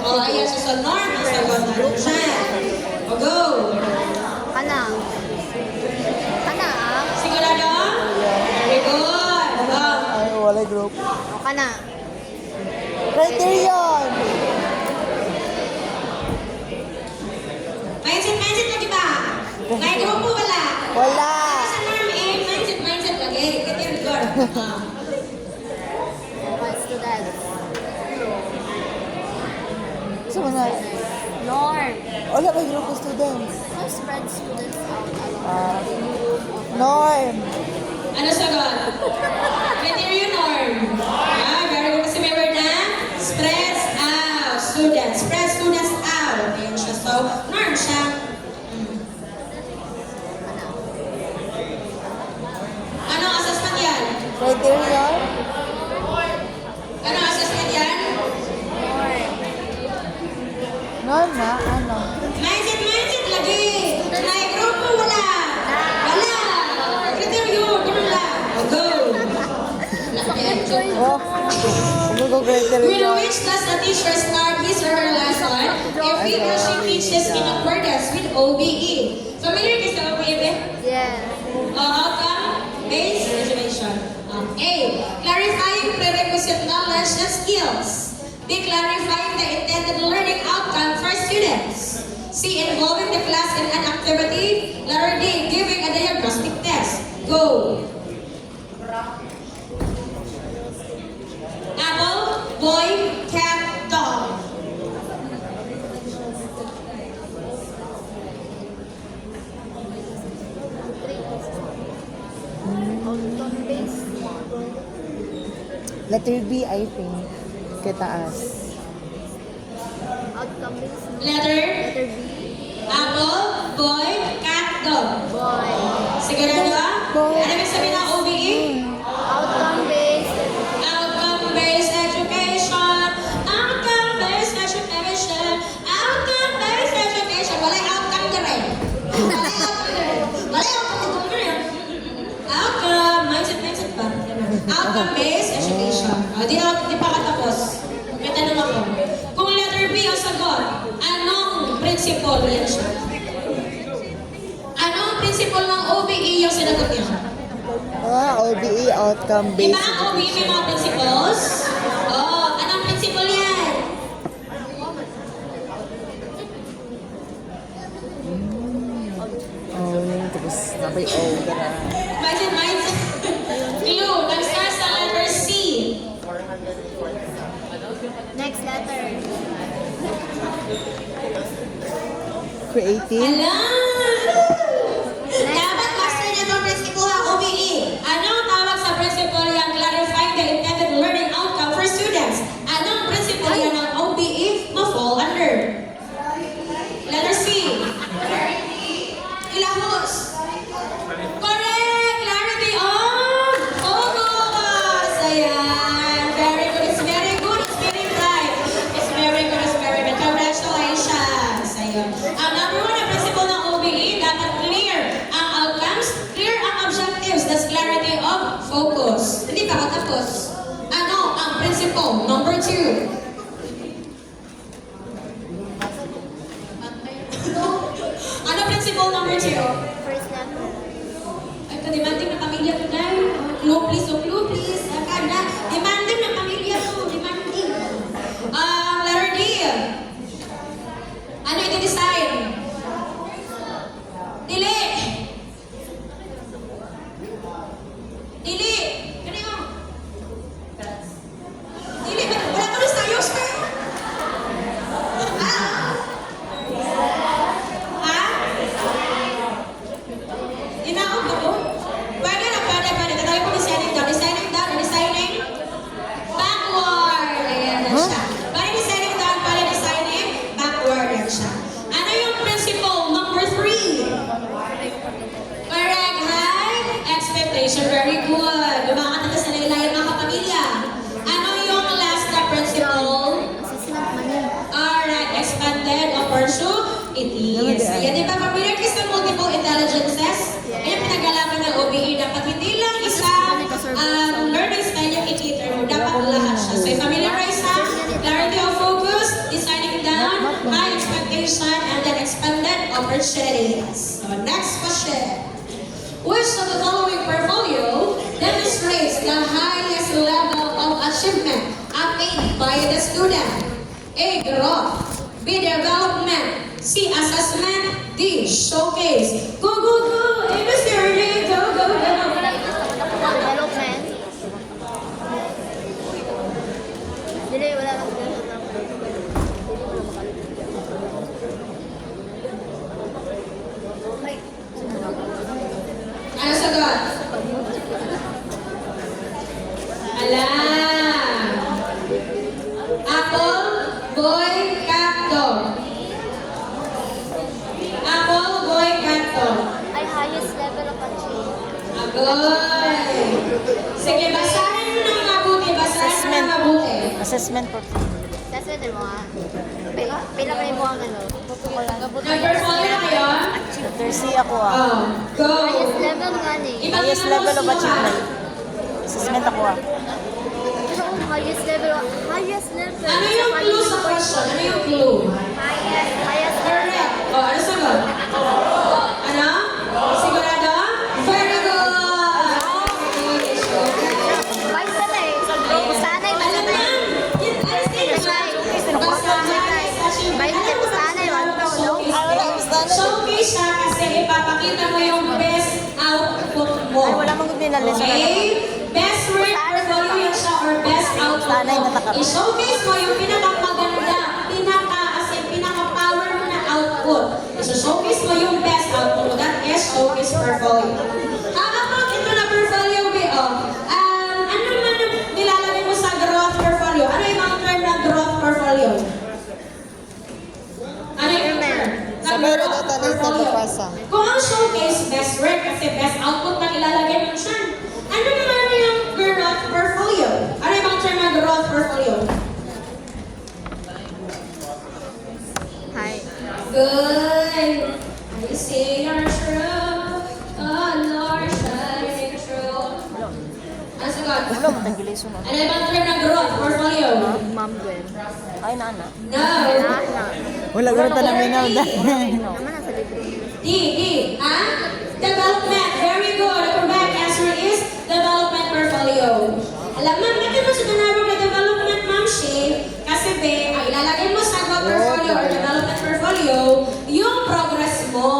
O, ayan siya sa norm. Ang sagot na rin siya. O, go. Kana. Kana. Sigurado? Very good. Go. Ay, walay group. O kana. Criterion. Mindset lagi ba? May grupo wala? Wala. Sa norm mindset lagi. Very good. Students. Sa mga, Norm. wala may group of students. So spread students out along Ah. the group of Norm. Ano sagot? Criteria norm. Ah, very good. Kasi may word na spreads out. Students. Spread students out. Ayan siya. So, norm siya. Anong assessment yan? Criteria? Anong assessment yan? Norm na? Ano? Mindset lagi. May grupo, wala. Wala. Criteria, ganun lang. O, go. Oh, ano ko With criteria? which does the teacher start his or her lesson if he or she teaches in accordance with OBE? Familiar ka sa OBE? Yes. Outcome-based education. A. Clarifying prerequisite knowledge and skills. B. Clarifying the intended learning outcome for students. C. Involving the class in an activity. Letter D. Giving a diagnostic test. Go! Apple, boy, cat, dog. Outcome-based. Letter B, I think. Kitaas. Outcome-based. Letter Letter B. Apple, boy, cat, dog. Boy. Sigurado? Boy. Ano ibig sabihin ng OBE? Outcome-based. Outcome-based education. Outcome-based education. Outcome-based education. Walay outcome ka rin. Walay outcome ka rin. Walay outcome ka rin. Outcome. Mindset ba? Outcome-based education. Di pa katapos. May tanong ako. Kung letter B ang sagot, anong principle yan siya? Anong principle ng OBE yung sinagot niya? OBE, outcome-based Diba ang OBE may mga principles? Oo. Anong principle yan? Oh, tapos napay O. Mindset. Clue. Nag-start sa letter C. Next letter. Creative. Alam! Dapat master niya itong principle ng OBE. Anong tawag sa principle yung clarifying the intended learning outcome for students? Anong principle yan ng OBE ma-fall under? Letter C. Ilahos. Correct! Clarity of focus! Ayan. Very good. It's very good. It's very bright. It's very good. It's very good. Congratulations! Ayun. Ang number one na principle ng OBE, dapat clear ang outcomes, clear ang objectives. That's clarity of focus. Hindi pa ako tapos. Ano ang principle? Number two. Ano principle number two? First letter. Ay, demanding na pamilya ko na. Clue please, oh clue please. Akala, demanding na pamilya ko, demanding. Letter D. Ano ito design? Dili. Dili. Ano yun? Dili. Wala ko rin tayo, sir. Ah? Ha? Inaon ba ko? Pwede na, pwede. Katayo ko designing down. Designing down, designing backward. Ayan na siya. Pwede designing down, pwede designing backward. Ayan siya. Ano yung principle number 3? Correct, high expectation. Very good. Lumakat na sa nailayan mga kapamilya. Ano yung last na principle? Assessment money. Alright, expanded opportunities. Ayan, di ba? Familiar ka sa multiple intelligences? Ayan, pinag-alaman ng OBE. Dapat hindi lang isang learning style yung i-cater mo. Dapat lahat siya. So, familiarize na. Clarity of focus, designing down, high expectation, and then expanded opportunities. So, next question. Which of the following portfolio demonstrates the highest level of achievement attained by the student? A. Growth. B. Development. C. Assessment. D. Showcase. Go, go, go! ABCD, go, go, go! Development. Dili, wala lang Ano sagot? Good. Sige, basahin mo ng mabuti. Basahin mo ng mabuti. Assessment for That's what mo ah. Pila pa mo ang ano. Nag-portfolio na kayo? Letter C ako Oh, go. Highest level nga ni. Highest level of achievement. Assessment ako Pero ang highest level. Highest level. Ano yung clue sa question? Ano yung clue? Highest level. Correct. Oh, ano sagot? Ano? Sigurado? Very good. Vice na eh. Sanay ba Alam na na. Showcase siya kasi ipapakita mo yung best output mo. Ay, wala mang good na lesson. Okay? Best work portfolio yun siya or best output Sanay mo. na takap. I-showcase mo yung pinakamaganda, pinaka-power mo na output. I-showcase mo yung best output mo. That is showcase portfolio. Habang ito na portfolio, ano naman ang nilalagay mo sa growth portfolio? Ano yung mga term na growth portfolio? Ano yung term? Sa meron daw tayo sa papasa. Kung ang showcase, best work kasi best output na ilalagay mo siya. Ano naman yung growth portfolio? Ano yung mga term na growth portfolio? Hi. Good. I see your truth. Oh Lord, shining true. Ano sagot? Wala mo tayong gilisyon. Ano yung mga term na growth portfolio? Ma'am Gwen. Ay, nana. No. Na. Wala ko rin naminaw dahil. Naman nasa libro. D. Ha? Development. Very good. The correct answer is development portfolio. Alam mo, bakit mo sa tinawag na development, Ma'am Shea? Kasi be, ang ilalagay mo sa growth portfolio or development portfolio, yung progress mo.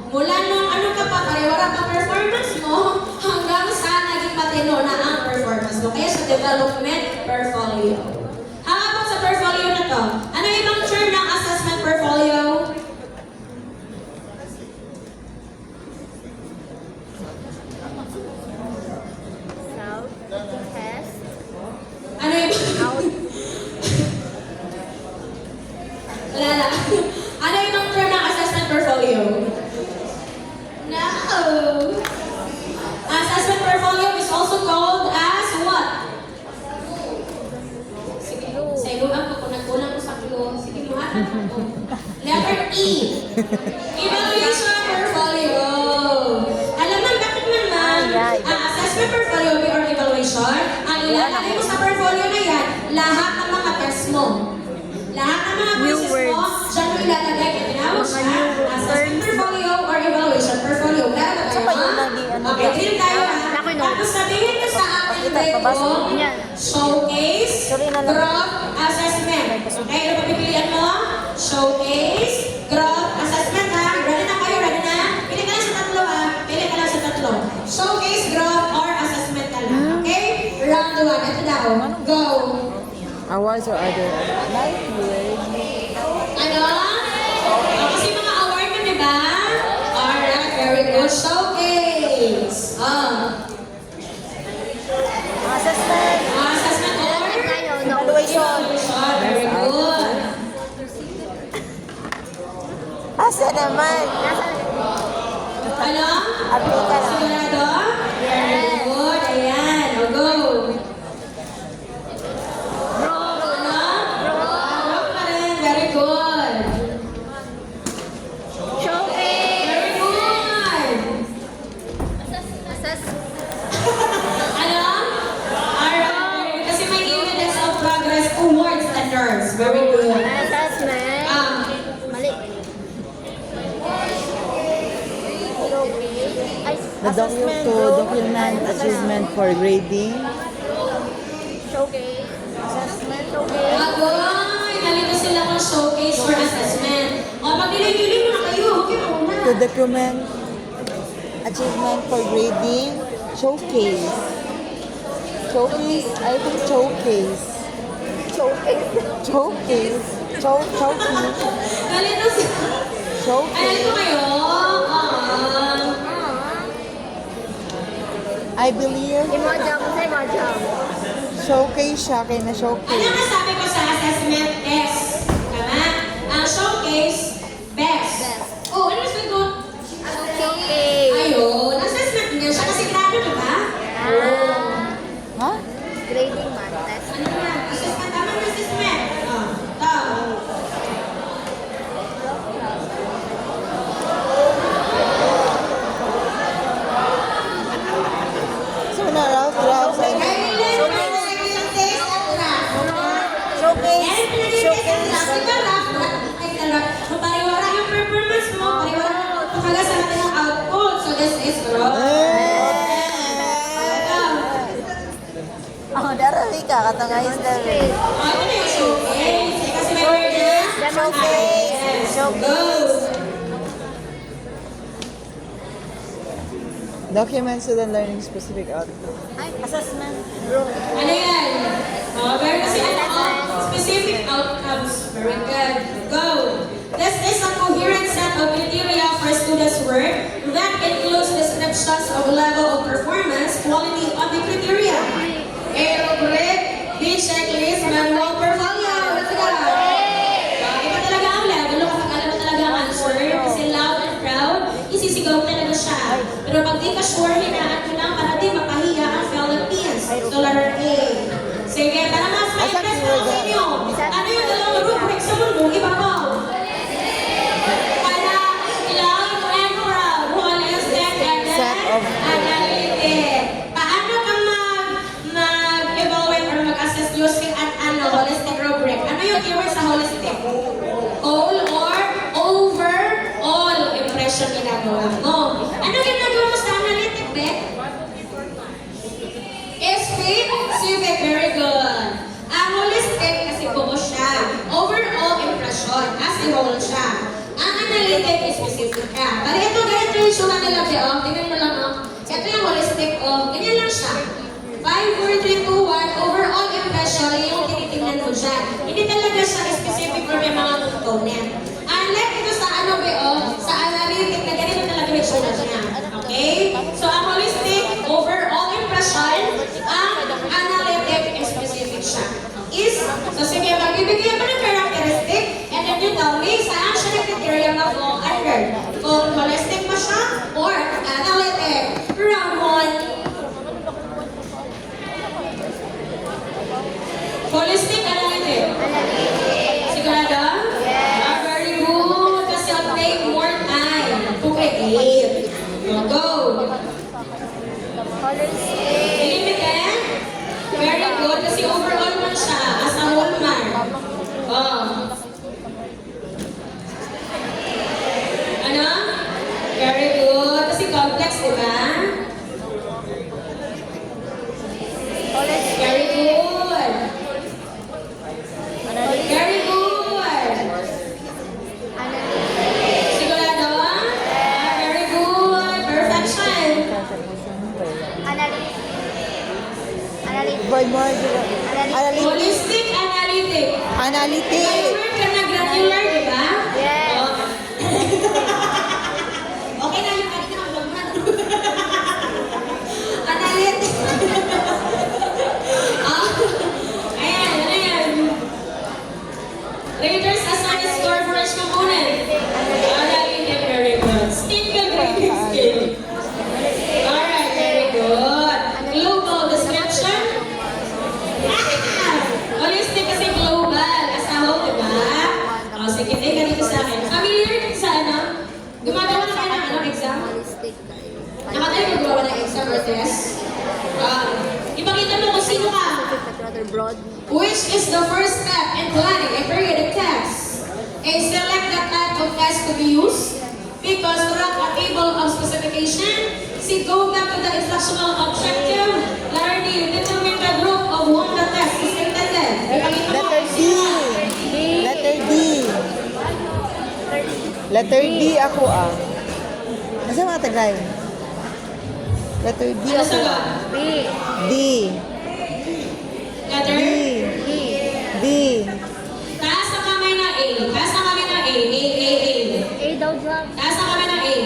Mula nung ano ka pa, wala pa performance mo, hanggang sa naging matino na ang performance mo. Kaya sa development portfolio. How about sa portfolio na to? Ano yung ibang term ng assessment portfolio? South. Test. Ano yung... Out. Wala na. Ano yung ibang term ng assessment portfolio? No. Assessment portfolio is also called as what? Sige, sa iluhan ko, kung nagkulang ko sa clue. Sige, luhatan ko. Letter E. Evaluation portfolio. Alam mo, bakit naman assessment portfolio or evaluation, ang ilalagay mo sa portfolio na yan, lahat ng mga test mo. Lahat ng mga quizzes mo, dyan mo ilalagay. Kaya tinawag siya, assessment portfolio or evaluation portfolio. Klaro ba tayo, ha? Okay, din tayo, ha? Tapos sabihin ko sa akin, Beko, showcase, growth, assessment. Okay, ano pa pipilian mo? Showcase, growth, assessment, ha? Ready na kayo? Ready na? Pili ka lang sa tatlo, ha? Pili ka lang sa tatlo. Showcase, growth, or assessment ka lang. Okay? Round 1. Ito daw. Go. Awards or other life Ano? Oh, kasi mga award na, di ba? Alright, very good. Showcase. assessment, Assessment or? evaluation. Very good. Asa naman? Ano? Aplika lang. Sigurado? Very good. Ayan. O, go. Ano? Rock pa rin. Very good. Showcase. Very good. Assess. Ano? Alright. Kasi may evidence of progress towards standards. Very good. Assessment. Mali. Ay, Document achievement for grading. Showcase. Assessment. Showcase. Agoy! Nalito sila kung showcase for assessment. O, pag-dili-dili mo na kayo. Okay, mauna. To document achievement for grading. Showcase. Showcase. I think showcase. Showcase. Showcase. Showcase. Nalito sila. Ayan Showcase. ko kayo. I believe Imajam. Say imajam. showcase siya kay na Ano showcase. nga sabi ko sa assessment test? Tama? Ang showcase, best. Oh, ano sagot? Showcase. Ayun, assessment nga siya kasi grado na katong ayos na rin. Ito na yung showcase. Kasi may word na. Showcase. Showcase. Documents to the learning specific outcome. Assessment. Ano yan? Meron kasi specific outcomes. Very good. Go! This is a coherent set of criteria for students' work that includes descriptions of level of performance, quality of the criteria, A rubric, B checklist, manual portfolio. Let's go! Iba talaga ang level kapag alam mo talaga ang answer. Kasi loud and proud, isisigaw talaga siya. Pero pag di ka sure, hinaan mo lang para di mapahiya ang Philippines. So, letter A. Sige, para mas may press na ako sa inyo. Ano yung dalawang rubric sa mundo? Ibabaw. Para loud and proud, holistic and Set of- analytic. Paano ka mag-evaluate or mag-assess using at holistic rubric? Ano yung keyword sa holistic? All or overall impression ginagawa mo. Ano ginagawa mo sa analytic, Beth? Specific, very good. Ang holistic kasi buo siya. Overall impression, as a whole siya. Ang analytic is specific ka. Pero ito, ganito yung sura nila, tingnan mo lang, ito yung holistic, ganyan lang siya. 5, 4, 3, 2, 1, overall impression, yung tinitingnan mo dyan. Hindi talaga siya specific for may mga component. Unlike ito sa sa analytic na ganito talaga yung sura niya. Okay? So, ang holistic, overall impression, ang analytic, specific siya. So sige, magbibigyan ko ng characteristic, and then you tell me saan siya yung criteria na fall under. Kung holistic ba siya, or analytic. Round 1. Holistic, analytic. Sigurado? Ah, very good. Kasi I'll take more time to create. Go. Limited? Very good. Kasi overall man siya. As a whole man. Ano? Very good. Kasi complex, di ba? Very good. Very good. Sigurado? Ah, very good. Perfection. Boy, more. Analytic. Holistic, analytic. May Analytic. word ka na granular, di ba? Yes. Oh. Okay na yung kanina ang vlog. Analytic. Ayan, ano yan? Raters assign a score for each component. Analytic, very good. Single grading scale. Alright, very good. Global description. Holistic kasi global. As a whole, diba? O, sige, take dito sa akin. Familiar sa ano? Gumagawa na kayo ng ano, exam? Nakatayo ko gawa ng exam or test? Ipakita mo kung sino ka. Broad. Which is the first step in planning a periodic test? A. Select the type of test to be used. B. Construct a table of specification. C. Go back to the instructional objective. Letter D. Determine the group of whom the test is intended. Ipakita mo Letter kung D. sino ka. Letter D. Letter D ako ah. Nasa mga taglay? Letter D Ano ako sagot? ah. B. D. Letter? D. D. D. Taas ang kamay na A. Taas ang kamay na A. A. A daw dyan. Taas ang kamay na A.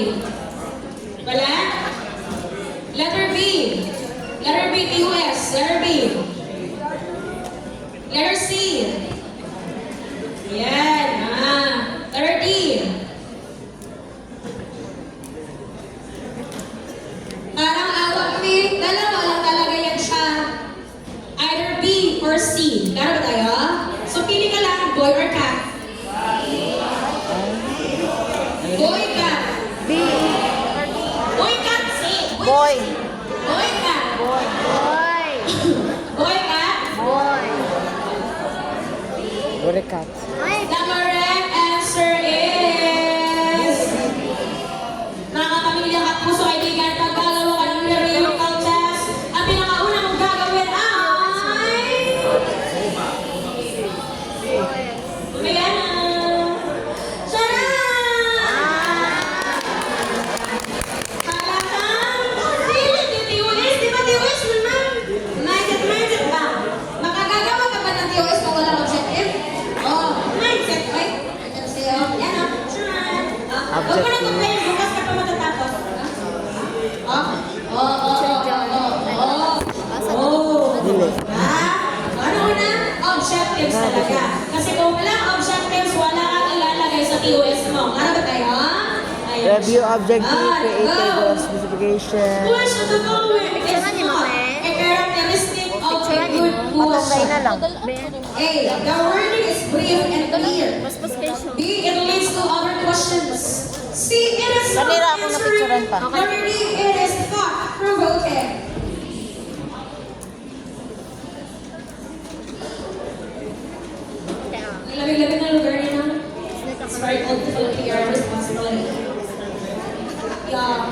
Wala? Letter B. Letter B, TUS. Letter B. Letter C. Yan. Letter D. Parang awag me. Dalawa lang talaga yan siya. Either B or C. Klaro ba tayo? So, pili ka lang, boy or cat. Boy, cat. B. Boy, cat, C. Boy. Boy, cat. Boy. Boy. Boy, cat. Boy. Boy cat. Ay, The correct answer is... Mga kapamilya at puso kaibigan, paggagawa ka ng numerical test, ang pinakauna mong gagawin ay... Dili. Ano una? Objectives talaga. Kasi kung walang objectives, wala kang ilalagay sa QS mo. Ano ba tayo? Ayan. Review objective, Ah, creative go. goal specification. Push to the following is Picturean niyo, not ma'am. a characteristic of a Picturean good niyo. Patungay na push. lang. A. The wording is brief and clear. Mas kayo. B. It leads to other questions. C. It is Kanina ako self-answering. napicturean pa. Number D. It is thought-provoking. Labing-labing na lugar niya na. It's very cold to follow your responsibility. Yeah.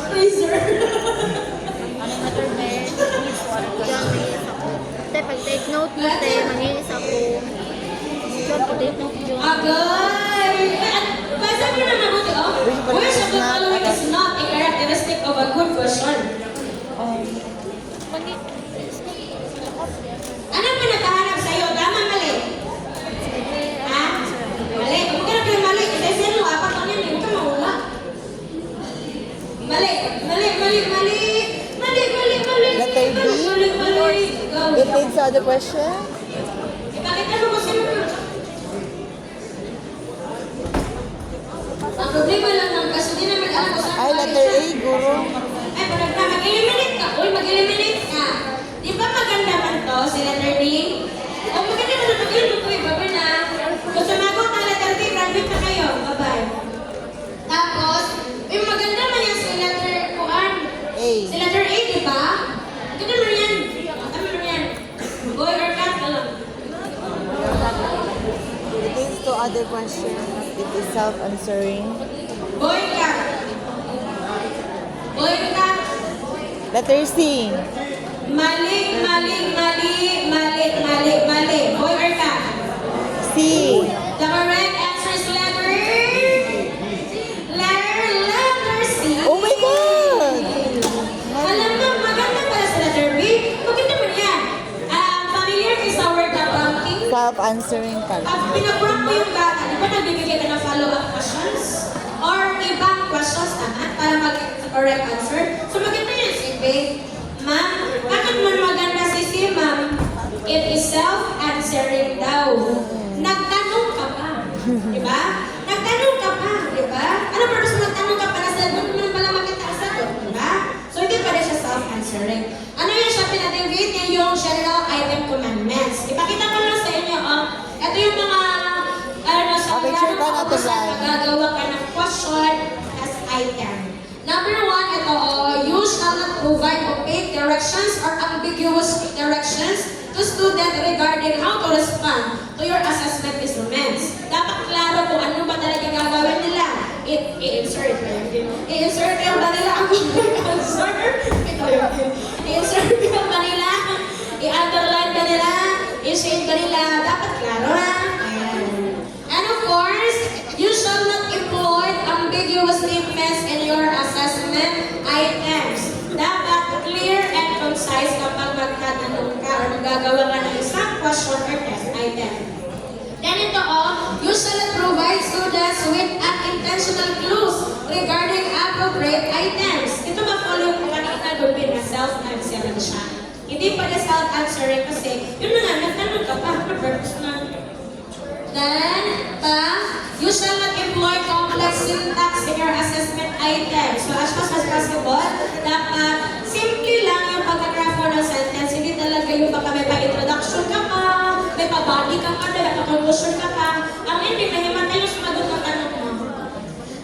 Freezer. Te, pag take note mo, te, manginis ako. Sure, pag take note mo. Agay! Basta mo na mabuti, oh. Which of the following is not a characteristic of a good question? Anong pinagkahanap sa'yo? Tama, mali? Ha? Mali. Huwag ka na pinamali. Kasi sino, apat lang yan. Huwag ka mahula. Mali. Mali, mali, mali. Mali, mali, mali. Letter B? Mali, mali. Go. It leads to other question. Ipakita mo kung sino. Ang problema lang ng kaso, di naman alam kung saan. Ay, letter A, guro. Ay, parang ka, mag-eliminate ka. Uy, mag-eliminate ka. Di ba maganda man to, si letter D? O, maganda man na mag-eliminate ko, iba na. Kung sumagot ng letter D, graduate na kayo. Bye-bye. Tapos, yung maganda man yan si letter Kuan. A. Si letter A, di ba? Maganda man yan. Tama man yan. Boy or cat, alam. It leads to other questions. It is self-answering. Boy cat. Boy cat. Letter C. Mali, mali, mali, mali, mali, mali. Boy or cat? C. The correct answer is letter C. Oh my God! Alam mo, maganda pala sa letter B. Maganda mo yan. Familiar kayo sa word na prompting? Self-answering pala. Pag pinaprompt mo yung bata, di ba nagbibigay ka ng follow-up questions? Or ibang questions naman para mag-correct answer? So maganda yan si B. Ma'am, bakit mo maganda si C, ma'am? It is self-answering daw. Nagtanong ka pa. Di ba? Nagtanong ka pa. Di ba? Ano purpose mo nagtanong ka para sa doon mo pala makita ang sagot? Di ba? So hindi pa rin siya self-answering. Ano yun siya pinatibate niya yung general item commandments. Ipakita ko lang sa inyo, ito yung mga sa Okay, sure ka natin yan. magagawa ka ng question as item. Number 1, ito, you shall not provide opaque directions or ambiguous directions to student regarding how to respond to your assessment instruments. Dapat klaro kung ano ba talaga gagawin nila. I-insert ba nila ang answer? I-insert ba nila? I-underline ba nila? I-shade ba nila? Dapat klaro ha? Ayan. And of course, you shall not employ ambiguous statements in your assessment items. Dapat clear and concise kapag magtatanong ka or magagawa ka ng isang question or test item. Then ito, you shall not provide students with unintentional clues regarding appropriate items. Ito ma-follow ko kanina gawin na self-answering siya. Hindi pa na self-answering kasi, yun na nga, nagtanong ka pa, purpose na. Then, you shall not employ complex syntax in your assessment items. So, as much as possible, dapat simple lang yung pag-graph mo ng sentence. Hindi talaga yung baka may pa-introduction ka pa, may pa-body ka pa, may pa-conclusion ka pa. Ang hindi, nahimatay yung sumagot ng tanong mo.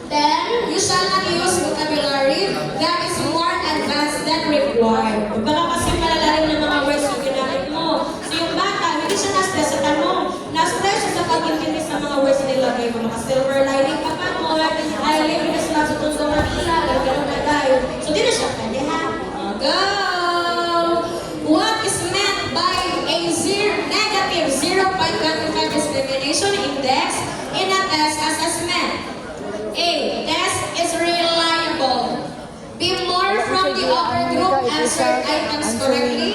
Then, you shall not use vocabulary that is more advanced than required. Baka kasi malalalim ng mga words na ginamit mo. So, yung bata, hindi siya na-stress sa tanong. Na-stress siya sa pag-intindi sa mga words na nilagay mo. Maka-silver lining ka pa mo. Ay, libre na sila sa tundong Manila. Gano'n na tayo. So, di na siya pwede, ha? Go! What is meant by a negative 0.25 discrimination index in a test assessment? A. Test is reliable. B. More from the upper group answered items correctly.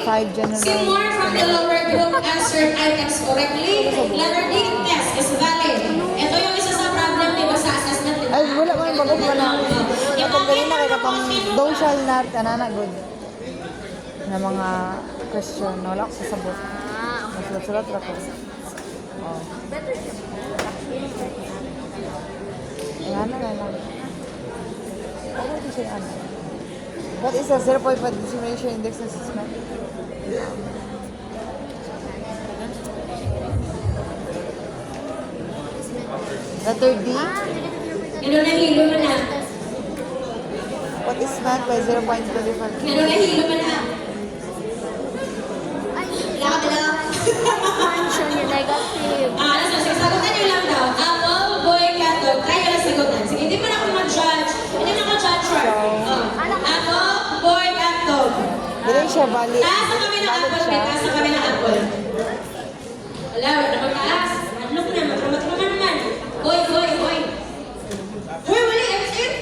C. More from the lower group answered items correctly. Letter D. Test is valid. Ito yung isa sa problem, di ba, sa assessment. Ay, wala man, bago pa lang. katong ganina kay katong thou shall not kanana good. Na mga question na wala ko sasabot. Ah, okay. Sulat-sulat ra ko. Oh. Better siya. Ano na lang. Ano ito siya ano? What is the 0.5 discrimination index assessment? Letter D. Ah, negative 0.5. Ano na hilo mo na? What is meant by 0.25? Ano na hilo mo na? Ay, Wala. expansion yung negative. Alas na, sagutan niyo lang daw. Apple, boy, cat, dog. Try nyo lang sagutan. Sige, hindi mo na ako mag-judge. Hindi na ako judge her. Apple, boy, cat, dog. Dili siya valid. Taas na kami ng Valid apple, siya. taas na kami ng apple. Wala, wala na magtaas. Ano ko na, matramat ko naman. Boy, boy, boy. Boy, wali, exit.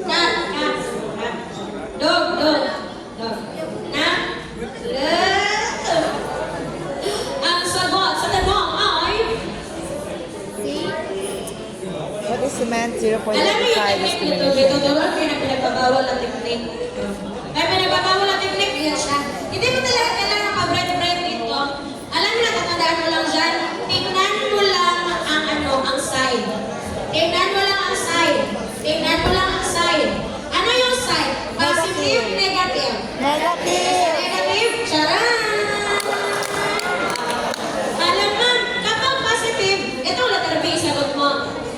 Cat, cat. Dog, dog. Dog. Na? Ang sagot sa tanong ay... See? What is meant 0.25 Alam niyo yung technique nito, discrimination? dito doon kayo na pinagbabawal ang technique. Kaya pinagbabawal ang technique, yan siya. Hindi mo talaga kailangan pa-bread dito. Alam mo lang, tatandaan mo lang dyan, tignan mo lang ang ang side. Tignan mo lang ang side. Tignan mo lang ang side. Ano yung side? Positive, negative. Negative! Negative, charan! Alam mo, kapag positive, itong letter B, sagot mo.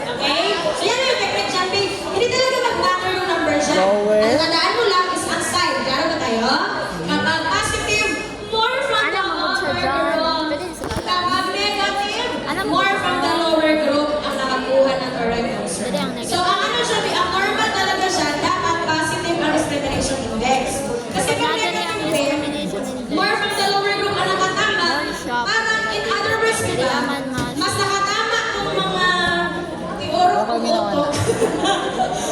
Okay? So yan yung technique dyan, B. Hindi talaga mag-matter yung number dyan. Lower. Ang tandaan mo lang is ang side. Klaro ba tayo? Kapag positive, more from the Alam mo, upper siya dyan. group. Pwede sila. Kapag negative, Alam mo, more from the lower group ang nakakuha ng correct answer. Pwede ang negative. So ang ano siya, B, ang normal talaga siya, dapat positive ang discrimination index. Kasi pag Pagkada niya ang negative, discrimination index. more from the lower group ang nakatama, More shop. parang in other words, Pwede diba, naman mas. mas nakatama kung mga tioro Ako kung minawan. uto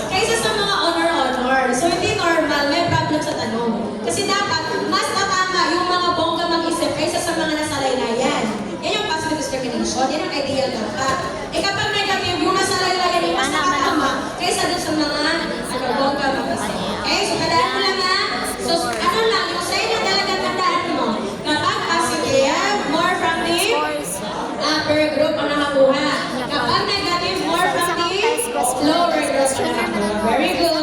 kaysa sa mga honor-honor. So hindi normal, may problem sa tanong. Kasi dapat, mas natama yung mga bongga mag-isip kaysa sa mga nasalaylayan. Yan yung positive discrimination, yan ang ideal dapat. Eh kapag negative, yung nasalaylayan yung mas nakatama kaysa dun sa mga bongga mag-isip. Okay, so tandaan mo lang ha. So ano lang, yung sa inyo talaga tandaan mo. Kapag positive, more from the Scores. upper group ang nakakuha. Kapag negative, more from the lower group ang nakakuha. Very good.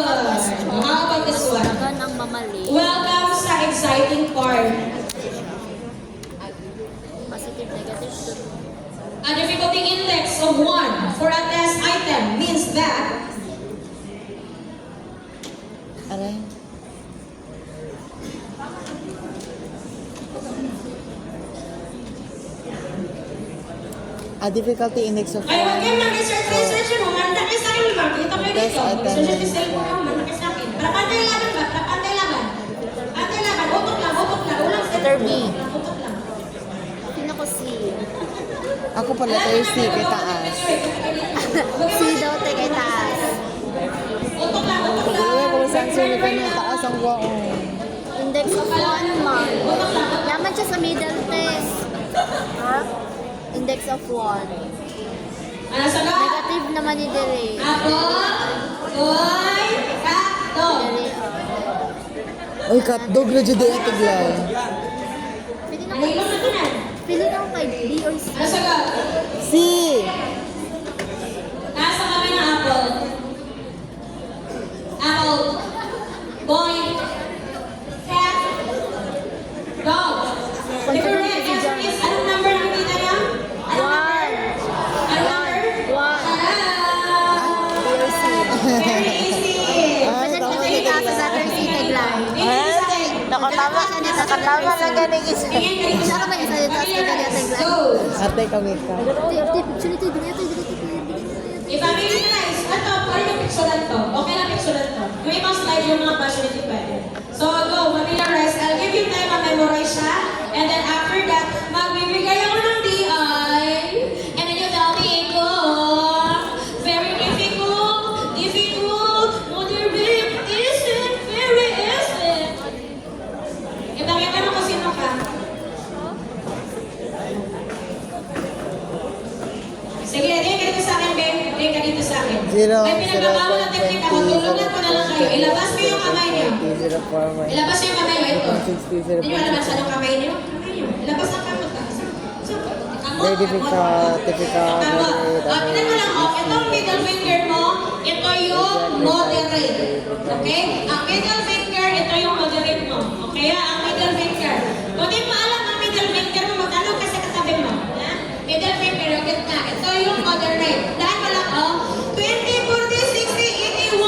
How about this one? Tagan ang mamali. Welcome sa exciting part. Positive, negative. A difficulty index of 1 for a test item means that Aray. A difficulty index of 1. ay wag kayo mag-research mo. Manda kayo sa akin, ma'am. Dito kayo Test dito. item Research means yung cellphone mo. Manda kayo sa akin. Para pantay laban ba? Para pantay laban. Pantay laban. Utok lang, utok lang. Ulang Letter B. Utok lang. Sino ko C? Ako pala letter C kay taas. C daw, te, kay taas. Utok lang, utok lang. Pag-uwi ko sa answer ni kanina taas ang waong. Index of 1 man. Yaman siya sa middle test. Ha? Index of 1. Ano sagot? Negative naman ni Dere. Apple, boy, cat, dog. Dere, Uy, katdog na dyan din atiglay. Pwede na Nahilong na tunan. Pili na ako kay B or C. Ano sagot? C! Nasa kami ng apple. Apple, boy, cat, dog. Different answers. Anong number ang kita niyo? Anong number? Anong number? 1. Tadaan! B or C. Very easy. Pwede na kay taas sa letter C, taglay. Nakatama lang ganing isa. Tingin ka dito Isa ka ba isa dito? Taas ka ganyan, taglay. Go! Ate kami ka. Picture ito, dito, dito. I-familiarize. Ito, pwede yung picturean to. Okay lang picturean to. Yung ibang slide yung mga passion hindi pwede. So, go, familiarize. I'll give you time ma-memorize siya. And then after that, magbibigay ako ng DI. And then you tell me, go. Very difficult, moderate, is it, very is it. Kita mo kung sino ka. Sige, tingin ka dito sa akin, babe. Tingin ka dito sa akin. Zero, May pinagbabawal na technique ako. Tulungan niyo. Ilabas niyo yung kamay niyo. 041. Ilabas niyo yung kamay niyo. Ito. 60. Hindi niyo alam saan ang kamay niyo. Kamay niyo. Ilabas ang kamot ka. Very difficult, difficult, Kamot. very Tignan mo lang. Itong middle finger mo, ito yung moderate. Okay? Ang middle finger, ito yung moderate mo. Okay? Ang middle finger. Kung di mo alam ang middle finger mo, magtanong ka sa katabi mo. Ha? Middle finger, yung gitna. Ito yung moderate. Dahil mo lang, 20, 40, 60, 81.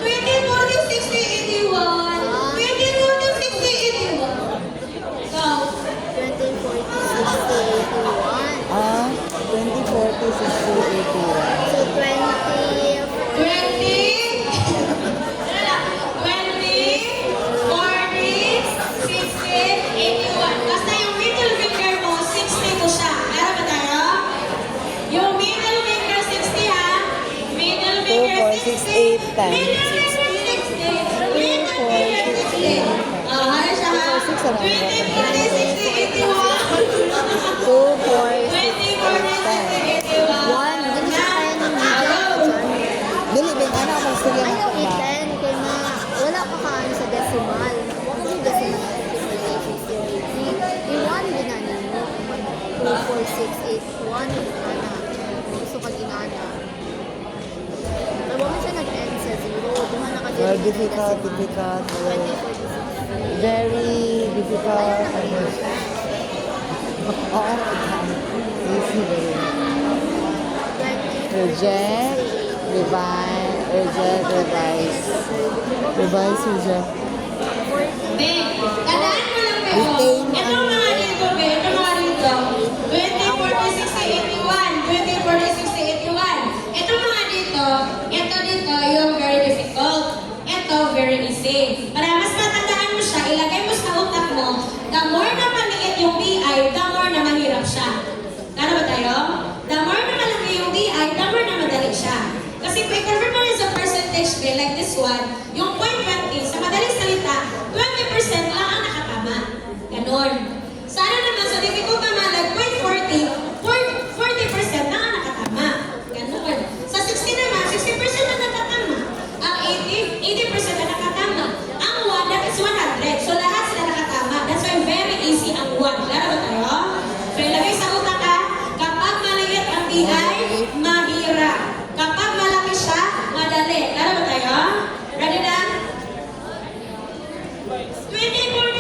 20, 40, 60, 81. 20, 40, 60, 81. So, 20, 40, 60, 81. 20, 40, 60, 81. So, 20, 20, 81. Basta yung middle finger mo, 60 to siya. Meron ba tayo? Yung middle finger, 60 ha? Middle finger, 60. 2, 4, 6, 8, 10. Middle finger, 60. Middle finger, 60. Ano siya ha? 20, 40, 60, 81. 2, 4, 20, 40, 60, 81. One, dili siya kaya ng Go. Dili, Ben, ano ako sila Ayaw ba? i-10 kay na wala pa kaan sa decimal. Wala yung decimal na 50, 1 din na ninyo. 2, 4, 6, 8, 1 ana. Gusto ka ginana. Pero wala siya nag-end sa 0. Duha na ka Very difficult, difficult. 20, 40, 60. Very difficult. Oo, easy, very. 20, Reject, revise, reject, revise. Revise, reject. 40. Ben, tandaan mo lang kayo. Retain Itong mga dito, Ben, itong mga dito. 20, 40, 60, 81. 20, 40, 60, 81. Itong mga dito, ito dito yung very difficult. Ito, very easy. Para mas matandaan mo siya, ilagay mo sa utak mo, the more na maliit yung BI, the more na mahirap siya. Tara ba tayo? The more na malaki yung BI, the more na madali siya. Kasi kung i-convert mo rin sa percentage bill, like this one, yung 0.20, sa madaling salita, 20% lang ang nakatama. Ganon. Sana naman sa difficult naman, like 0.40, 40% lang ang nakatama. Ganon. Sa 60 naman, 60% ang nakatama. Ang 80% ang nakatama. Ang 1, that is 100. So lahat sila nakatama. That's why very easy ang 1. Laro ba tayo? So ilagay sa utak ka, kapag maliit ang BI, mahirap. Kapag malaki siya, madali. Laro ba tayo? Ready na? 20, 40,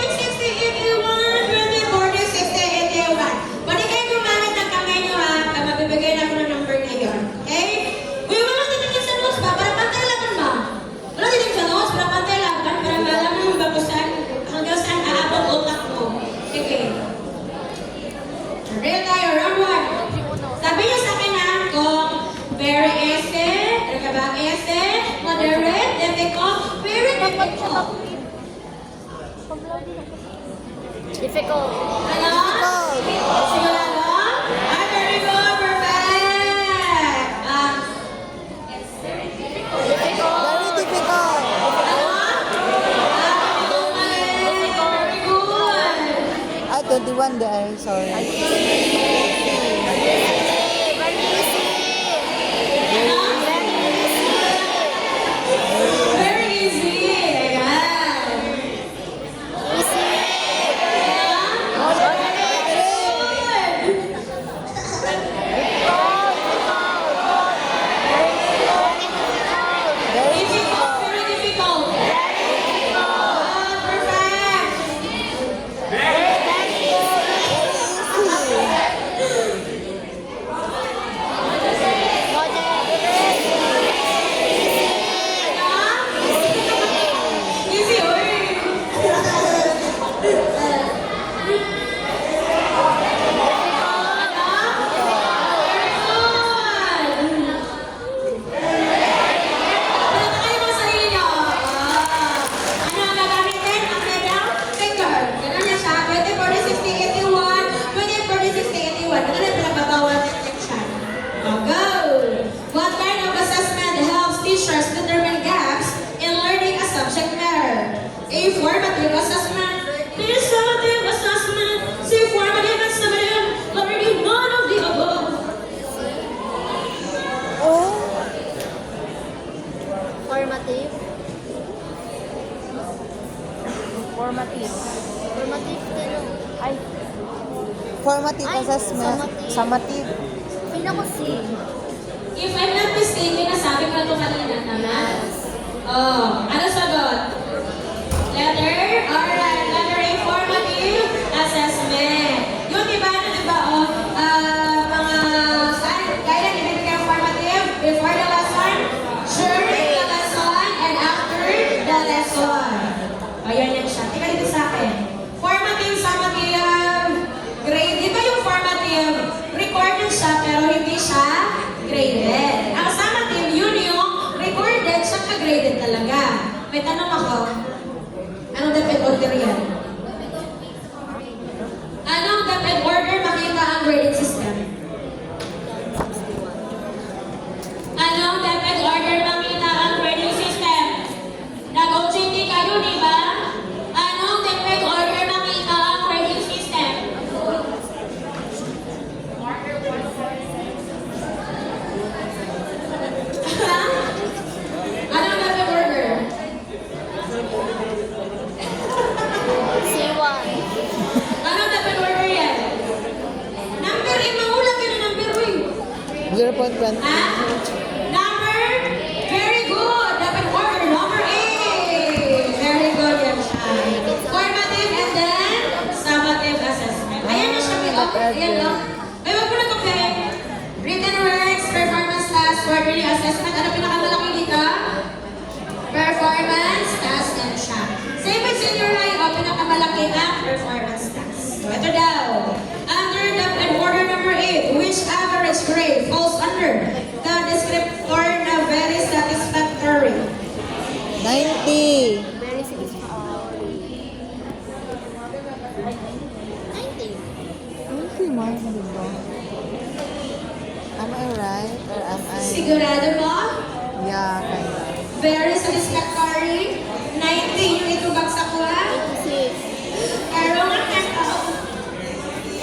60, 81. 20, 40, 60, 81. Pwede kayo gumamit ng kamay nyo ha. Mabibigay na ako ng number na yun. Okay? Uy, wala titigil sa notes ba? Para pantay lang ba? Wala titigil sa notes, para pantay lang ba? Para malam mo yung bagusan hanggang saan aabot utak mo. Sige. Real tayo, round 1. Sabi niyo sa akin ha, kung very easy, nagkabang easy, moderate, difficult, very difficult. Difficult. Ano? Sigurado? Ah, very good, perfect. Very difficult. Ano? Very good. Ah, 21 dahil, sorry. Very easy. Very easy. Ayan. Easy. Very Difficult, very difficult. Ah, perfect. easy. Formative. Formative tanong. Ay. Formative Ay, assessment. summative. Summative. Pila ko C. If I'm not mistaken, nasabi ko na ito kanina, tama? Yes. Oh, ano sagot? Letter? Alright, letter A, formative assessment. Yung diba, oh, mga, saan, kailan ibibigay ang formative? Before the lesson, during the lesson, and after the lesson. Ayan yan siya. Tingnan dito sa akin. Formative, summative, grade. Di ba yung formative, recorded siya, pero hindi siya graded. Ang summative, yun yung recorded, siya graded talaga. May tanong ako. Anong dapat order yan? Anong dapat order makita ang grading system? Anong dapat order makita ang grading system? Nag-OJT kayo, di ba? Anong dapat order makita ang grading system? Anong dapat order? C1. Ano dapat order yan? Number, mahulang ka na number, uy. 0.20. Ha? Number? Very good. Dapat order number A. Very good yan siya. Formative and then summative assessment. Ayan na siya. Ayan lang. Ay, wag mo na ito, Peg. Written works, performance task, quarterly assessment. Ano pinakamalaki dito? Performance task yan siya. Same with senior high, pinakamalaki na performance task. So, ito daw. Under the and order number 8, which average grade falls under the descriptor na very satisfactory? 90. Very satisfactory. 90. Okay, man. Diba? Am I right? Or am I... Sigurado mo? Yeah, kind of. Very satisfactory? 90 yung itubag sa kuha? 86. Pero nga ito.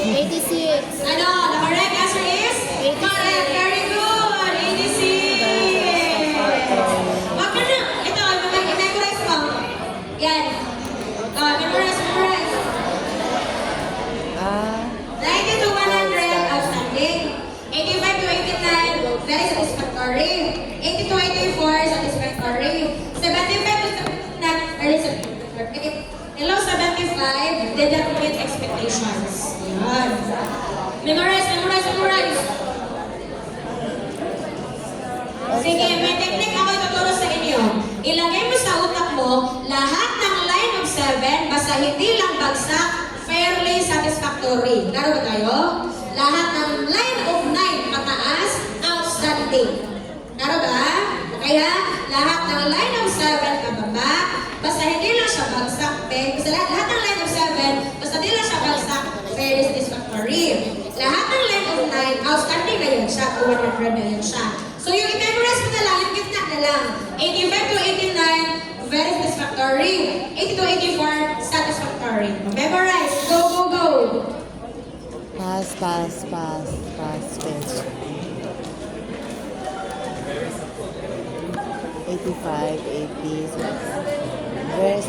86. Ano? The correct answer is? 86. Correct. Very good. 86. Wag ka na. Ito, memorize mo. Yan. Memorize. Ah, 90 to 100, outstanding. 85 to 89, very satisfactory. 80 to 84, satisfactory. 75 to 79, very satisfactory. Below 75, they don't meet expectations. Yan. Memorize. Sige, may technique ako ituturo sa inyo. Ilagay mo sa utak mo, lahat ng line of 7, basta hindi lang bagsak, fairly satisfactory. Laro ba tayo? Lahat ng line of 9 pataas, outstanding. Laro ba? Kaya, lahat ng line of 7 pababa, basta hindi lang siya bagsak, basta lahat ng line of 7, basta hindi lang siya bagsak, fairly satisfactory. Lahat ng line of 9, outstanding na yun siya, 200 na yun siya. So yung i-memorize mo na lang, yung gitna na lang. 85 to 89, very satisfactory. 80 to 84, satisfactory. Memorize. Go. pass, finish. 85, 80. Very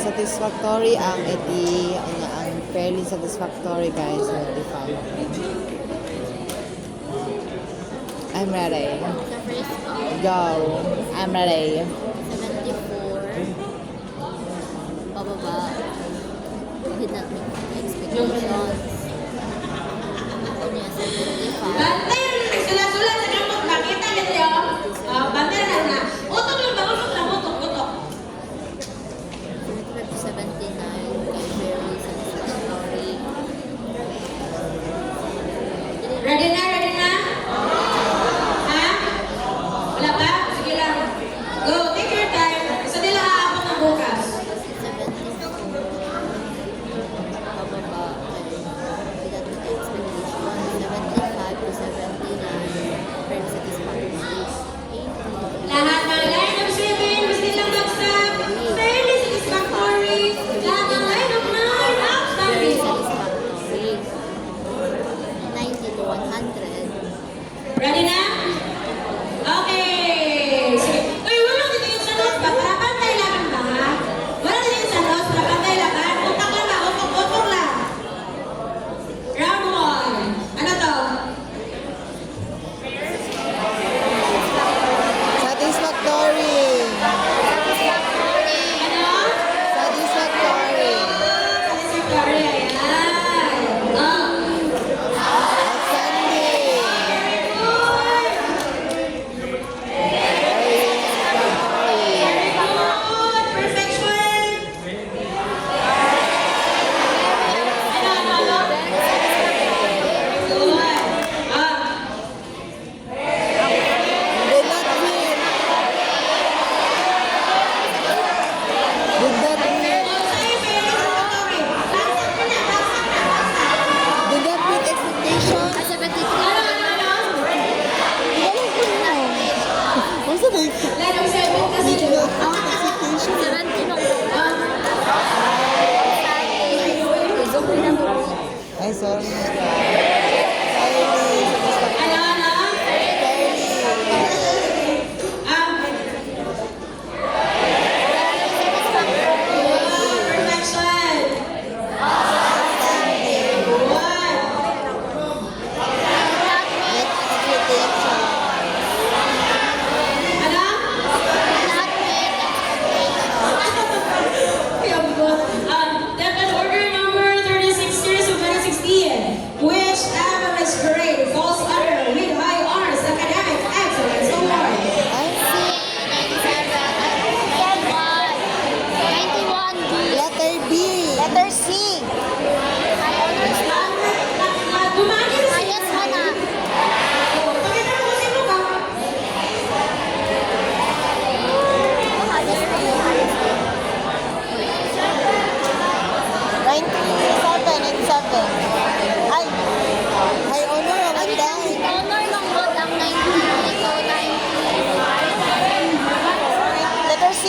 satisfactory ang 80. Ang fairly satisfactory, guys. 75. I'm ready. Sa first call. Go. I'm ready. 74. Pababa. Did not meet expectations. Ako niya, 75. Banter! Sulat-sulat sa kamot. Makita nito yun. Banter na. Utok lang ba? Utok. 75 to 79. Very satisfactory. Ready na? Ha? Wala ba? Sige lang. Go. Take your time. Isa nila aabot ng bukas. 74. Pababa.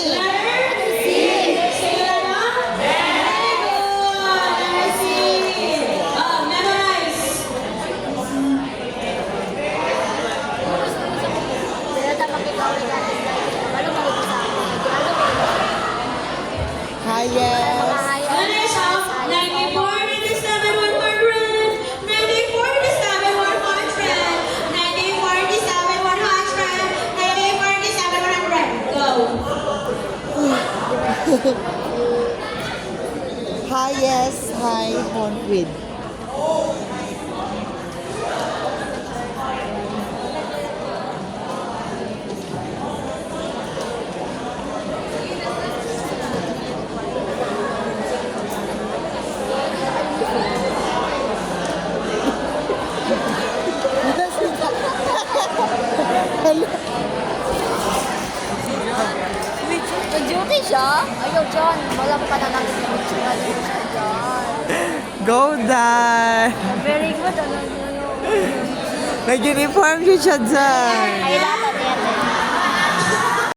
Letter C. Sige lang, no? Very good. Letter C. Memorize. Pero dapat ikaw rin natin ano ba ito sa akin? Ano ba ito? Highest. Finish off. 94, 97, 100. 94, 97, 100. 94, 97, 100. 94, 97, 100. Go. Highest high horn width. Nag-duty siya? Ayaw dyan. Walang pananakit ng siya dyan. Go Dad! Very good. Ano yun? Nag-uniform siya dyan. Kailangan